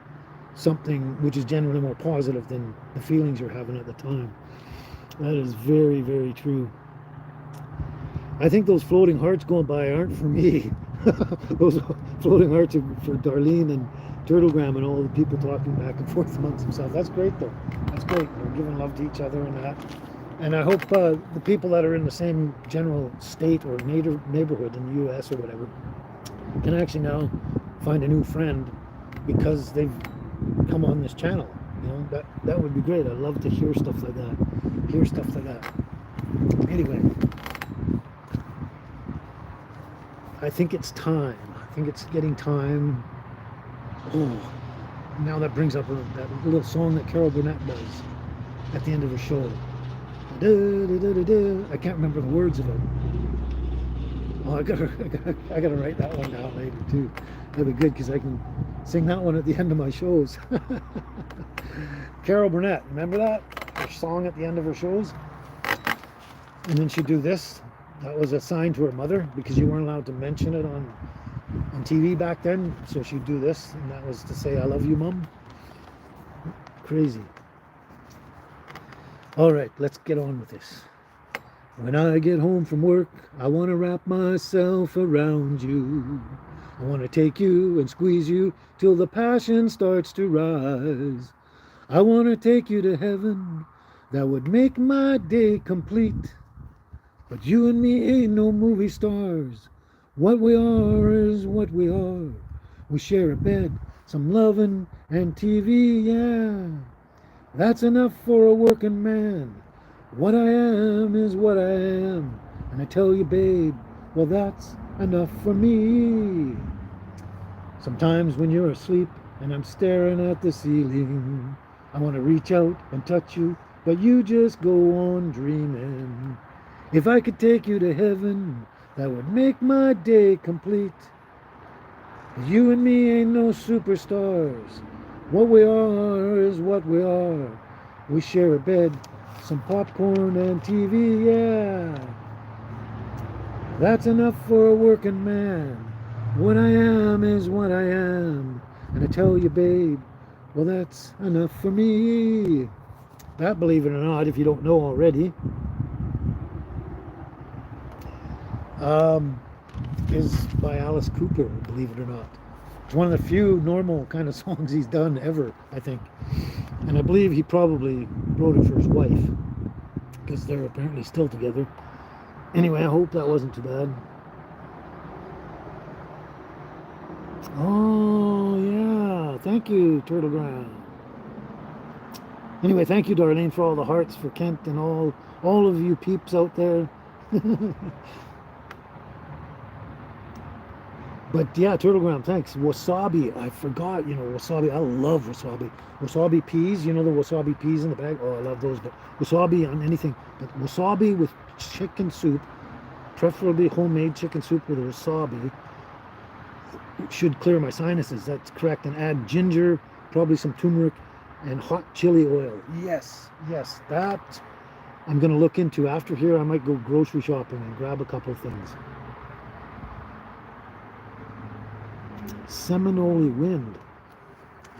something which is generally more positive than the feelings you're having at the time. That is very, very true. I think those floating hearts going by aren't for me. Those floating hearts are for Darlene and Turtlegram and all the people talking back and forth amongst themselves. That's great, though. That's great. We're giving love to each other and that. And I hope the people that are in the same general state or neighborhood in the U.S. or whatever can actually now find a new friend because they've come on this channel. That would be great. I'd love to hear stuff like that. Anyway, I think it's time. I think it's getting time. Oh, now that brings up that little song that Carol Burnett does at the end of her show. I can't remember the words of it. Oh, I gotta write that one down later too. That'd be good because I can sing that one at the end of my shows. Carol Burnett, remember that? Her song at the end of her shows? And then she'd do this. That was a sign to her mother because you weren't allowed to mention it on TV back then. So she'd do this, and that was to say, "I love you, Mom." Crazy. All right, let's get on with this. When I get home from work, I want to wrap myself around you. I want to take you and squeeze you till the passion starts to rise. I want to take you to heaven. That would make my day complete. But you and me ain't no movie stars. What we are is what we are. We share a bed, some loving, and TV, yeah. That's enough for a working man. What I am is what I am. And I tell you, babe, well, that's enough for me. Sometimes when you're asleep and I'm staring at the ceiling, I want to reach out and touch you, but you just go on dreaming. If I could take you to heaven, that would make my day complete. You and me ain't no superstars. What we are is what we are. We share a bed, some popcorn and TV, yeah. That's enough for a working man. What I am is what I am. And I tell you, babe, well, that's enough for me. That, believe it or not, if you don't know already, um, is by Alice Cooper, believe it or not. It's one of the few normal kind of songs he's done ever, I think. And I believe he probably wrote it for his wife, because they're apparently still together. Anyway, I hope that wasn't too bad. Oh, yeah. Thank you, Turtle Ground. Anyway, thank you, Darlene, for all the hearts for Kent and all of you peeps out there. But yeah, Turtle Ground, thanks. Wasabi, I forgot, wasabi. I love wasabi. Wasabi peas, the wasabi peas in the bag. Oh, I love those. But wasabi on anything. But wasabi with chicken soup, preferably homemade chicken soup with wasabi, should clear my sinuses. That's correct. And add ginger, probably some turmeric, and hot chili oil. Yes, yes, that I'm going to look into. After here, I might go grocery shopping and grab a couple of things. Seminole wind.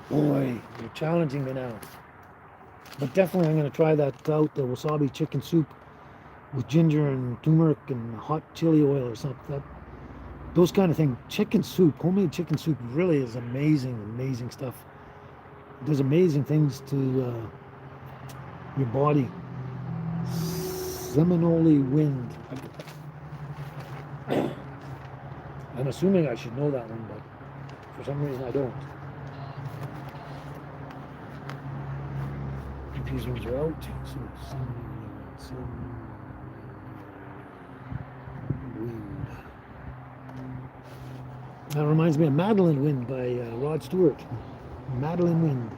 Boy, you're challenging me now. But definitely I'm going to try that out, the wasabi chicken soup with ginger and turmeric and hot chili oil or something. Those kind of things. Chicken soup, homemade chicken soup really is amazing, amazing stuff. It does amazing things to your body. Seminole wind. I'm assuming I should know that one, but for some reason I don't. These ones are out. So, wind. That reminds me of Madeline Wind by Rod Stewart. Madeline Wind.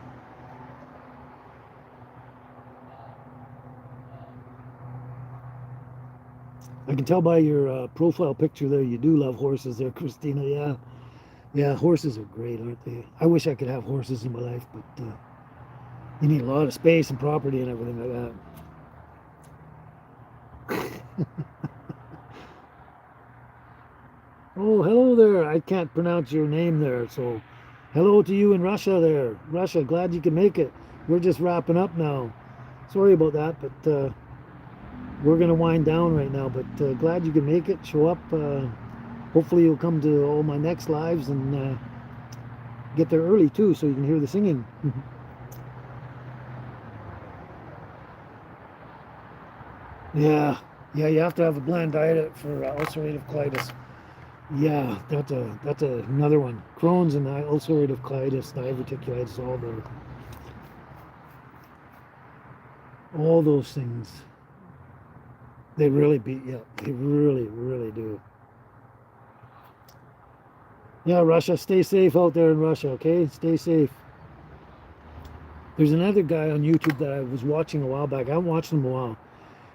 I can tell by your profile picture there you do love horses there, Christina. Yeah. Yeah, horses are great, aren't they? I wish I could have horses in my life, but you need a lot of space and property and everything like that. Oh, hello there. I can't pronounce your name there, so hello to you in Russia there. Russia, glad you can make it. We're just wrapping up now. Sorry about that, but we're going to wind down right now, but glad you can make it. Show up. Hopefully you'll come to all my next lives and get there early too, so you can hear the singing. Yeah, you have to have a bland diet for ulcerative colitis. Yeah, that's another one. Crohn's and ulcerative colitis, diverticulitis, all those things. They really beat you up. They really, really do. Yeah, Russia, stay safe out there in Russia, okay? Stay safe. There's another guy on YouTube that I was watching a while back. I haven't watched him in a while.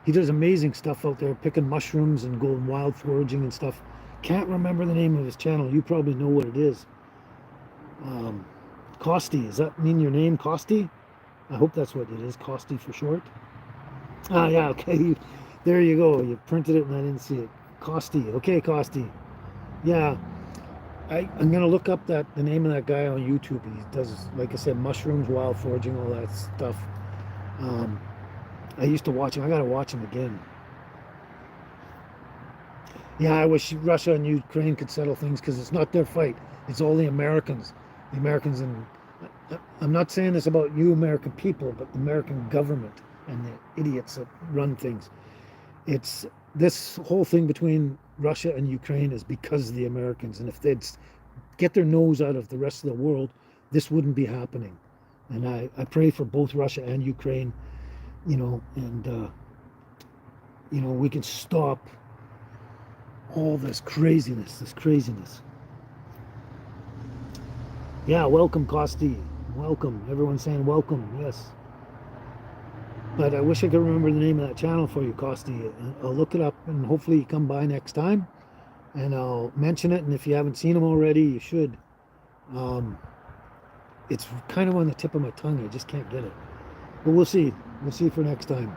He does amazing stuff out there, picking mushrooms and going wild foraging and stuff. Can't remember the name of his channel. You probably know what it is. Costi. Does that mean your name, Costi? I hope that's what it is. Costi for short. Ah, yeah, okay. There you go. You printed it and I didn't see it. Costi. Okay, Costi. Yeah. I'm gonna look up the name of that guy on YouTube. He does, like I said, mushrooms, wild foraging, all that stuff. I used to watch him. I gotta watch him again. Yeah, I wish Russia and Ukraine could settle things because it's not their fight. It's all the Americans. The Americans, and I'm not saying this about you American people, but the American government and the idiots that run things. It's this whole thing between Russia and Ukraine is because of the Americans. And if they'd get their nose out of the rest of the world, this wouldn't be happening. And I pray for both Russia and Ukraine, and we can stop all this craziness. Yeah, welcome, Costi. Welcome. Everyone's saying welcome. Yes. But I wish I could remember the name of that channel for you, Costi. I'll look it up and hopefully you come by next time and I'll mention it. And if you haven't seen them already, you should. Um, it's kind of on the tip of my tongue. I just can't get it. But we'll see. We'll see for next time.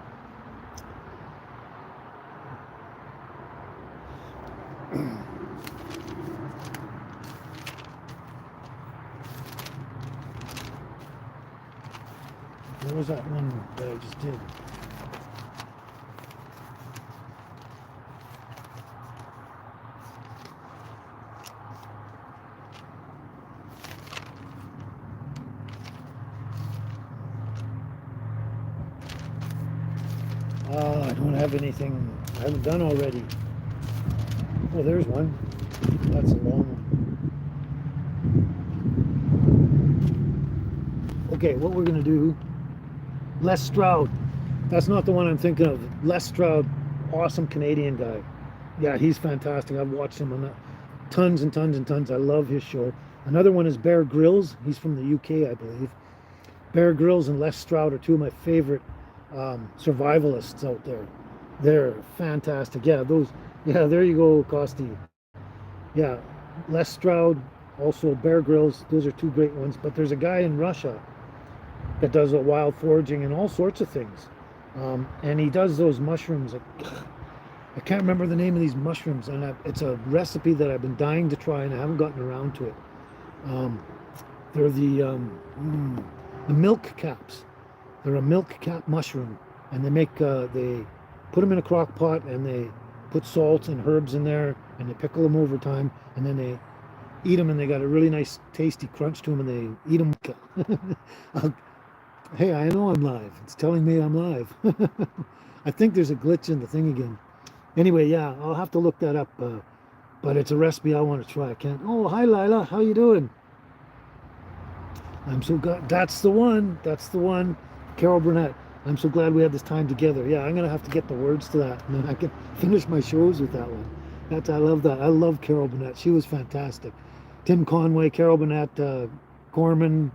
Where was that one that I just did? I don't have anything I haven't done already. Oh, there's one. That's a long one. Okay, what we're going to do, Les Stroud. That's not the one I'm thinking of. Les Stroud, awesome Canadian guy. Yeah, he's fantastic. I've watched him on tons and tons and tons. I love his show. Another one is Bear Grylls. He's from the UK, I believe. Bear Grylls and Les Stroud are two of my favorite survivalists out there. They're fantastic. Yeah, there you go, Costi. Yeah, Les Stroud, also Bear Grylls. Those are two great ones. But there's a guy in Russia that does wild foraging and all sorts of things. And he does those mushrooms. I can't remember the name of these mushrooms, and it's a recipe that I've been dying to try, and I haven't gotten around to it. They're the milk caps. They're a milk cap mushroom, and they put them in a crock pot, and they put salt and herbs in there, and they pickle them over time, and then they eat them, and they got a really nice, tasty crunch to them, and they eat them. Hey, I know I'm live. It's telling me I'm live. I think there's a glitch in the thing again. Anyway, yeah, I'll have to look that up. But it's a recipe I want to try. I can't. Oh, hi, Lila. How you doing? I'm so glad. That's the one. That's the one. Carol Burnett. I'm so glad we had this time together. Yeah, I'm going to have to get the words to that. And then I can finish my shows with that one. I love that. I love Carol Burnett. She was fantastic. Tim Conway, Carol Burnett, Corman.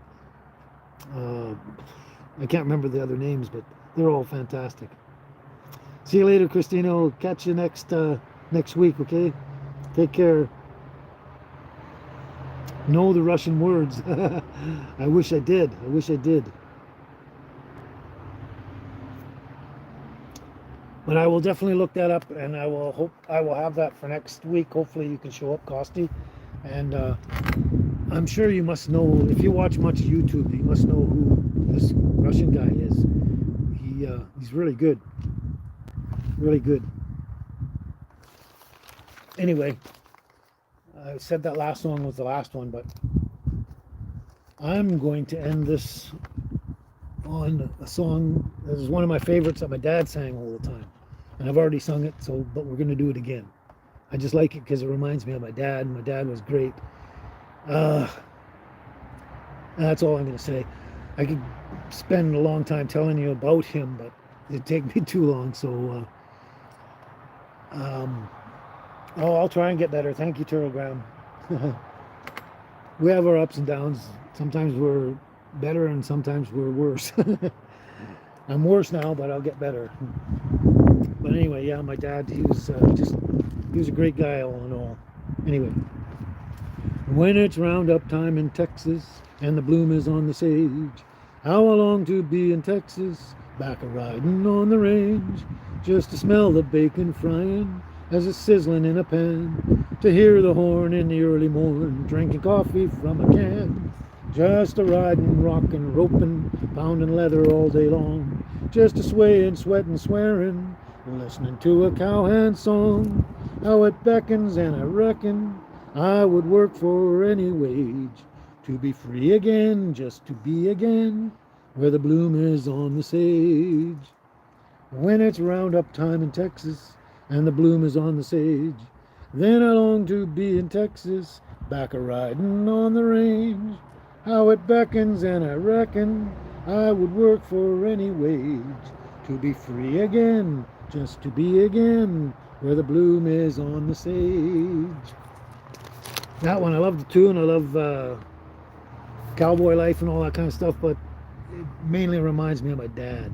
I can't remember the other names, but they're all fantastic. See you later, Christina. We'll catch you next week, okay? Take care. Know the Russian words. I wish I did. But I will definitely look that up, and I will have that for next week. Hopefully you can show up, Costi. And I'm sure you must know, if you watch much YouTube, you must know who this Russian guy is. He's really good. Really good. Anyway, I said that last song was the last one, but I'm going to end this on a song that is one of my favorites that my dad sang all the time. And I've already sung it, but we're going to do it again. I just like it because it reminds me of my dad. My dad was great. That's all I'm going to say. I could spend a long time telling you about him, but it'd take me too long. So, I'll try and get better. Thank you, Turtlegram. We have our ups and downs. Sometimes we're better and sometimes we're worse. I'm worse now, but I'll get better. But anyway, yeah, my dad, he was a great guy all in all. Anyway, when it's roundup time in Texas and the bloom is on the sage, how I long to be in Texas, back a-riding on the range, just to smell the bacon frying as it's sizzling in a pan, to hear the horn in the early morning, drinking coffee from a can, just a-riding, rocking, roping, pounding leather all day long, just a swaying, sweating, swearing, listening to a cowhand song, how it beckons, and I reckon I would work for any wage to be free again, just to be again where the bloom is on the sage. When it's roundup time in Texas and the bloom is on the sage, then I long to be in Texas, back a-riding on the range, how it beckons, and I reckon I would work for any wage to be free again, just to be again where the bloom is on the sage. That one, I love the tune. I love cowboy life and all that kind of stuff, but it mainly reminds me of my dad.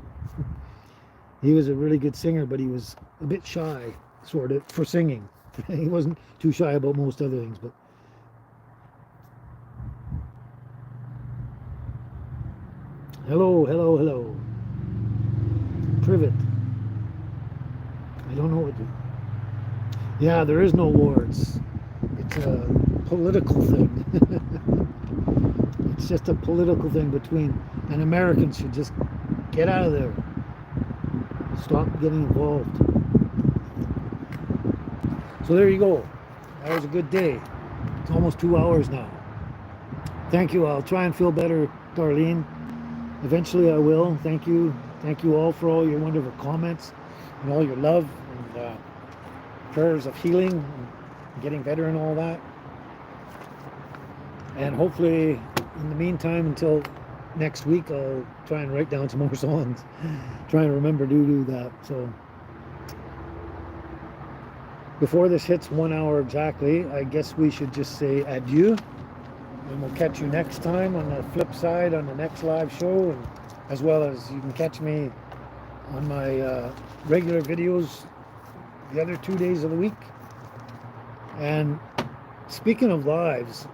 He was a really good singer, but he was a bit shy, sort of, for singing. He wasn't too shy about most other things, but hello, hello, hello. Privet. I don't know what to... Yeah, there is no war. It's a political thing. It's just a political thing between... And Americans should just get out of there. Stop getting involved. So there you go. That was a good day. It's almost 2 hours now. Thank you. I'll try and feel better, Darlene. Eventually I will. Thank you. Thank you all for all your wonderful comments and all your love and prayers of healing and getting better and all that. And hopefully in the meantime, until next week, I'll try and write down some more songs. Try and remember to do that. So before this hits 1 hour exactly, I guess we should just say adieu. And we'll catch you next time on the flip side on the next live show. And as well as you can catch me on my regular videos the other 2 days of the week. And speaking of lives,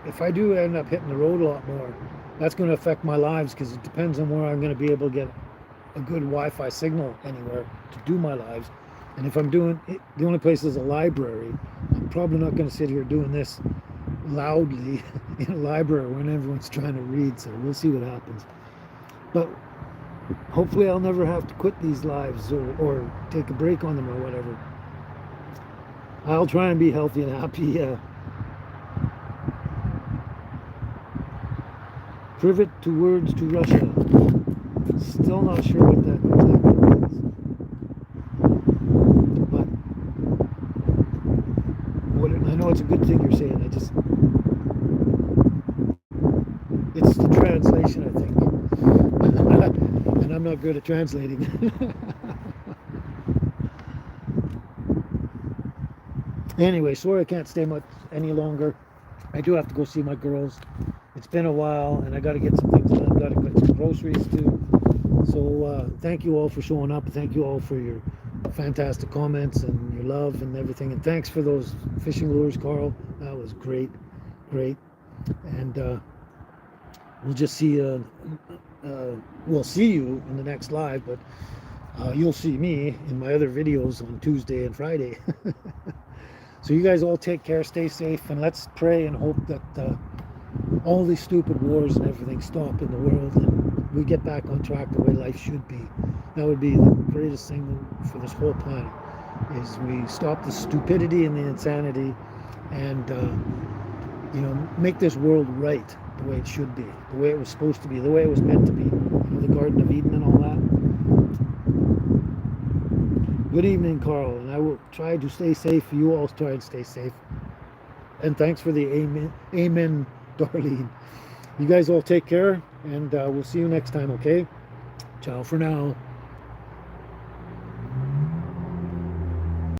if I do end up hitting the road a lot more, that's going to affect my lives because it depends on where I'm going to be able to get a good Wi-Fi signal anywhere to do my lives. And if I'm doing it, the only place is a library, I'm probably not going to sit here doing this loudly in a library when everyone's trying to read, so we'll see what happens. But hopefully I'll never have to quit these lives or take a break on them or whatever. I'll try and be healthy and happy. Privet to words to Russia. Still not sure what that exactly means. But I know it's a good thing you're saying. It's the translation, I think. And I'm not good at translating. Anyway, sorry I can't stay much any longer. I do have to go see my girls. It's been a while, and I got to get some things done. I've got to get some groceries too. So thank you all for showing up. Thank you all for your fantastic comments and your love and everything. And thanks for those fishing lures, Carl. That was great, great. And we'll just see. We'll see you in the next live, but you'll see me in my other videos on Tuesday and Friday. So you guys all take care, stay safe, and let's pray and hope that all these stupid wars and everything stop in the world and we get back on track the way life should be. That would be the greatest thing for this whole planet, is we stop the stupidity and the insanity and make this world right the way it should be, the way it was supposed to be, the way it was meant to be. The Garden of Eden and all that. Good evening, Carl, and I will try to stay safe. You all try and stay safe. And thanks for the amen, Darlene. You guys all take care, and we'll see you next time, okay? Ciao for now.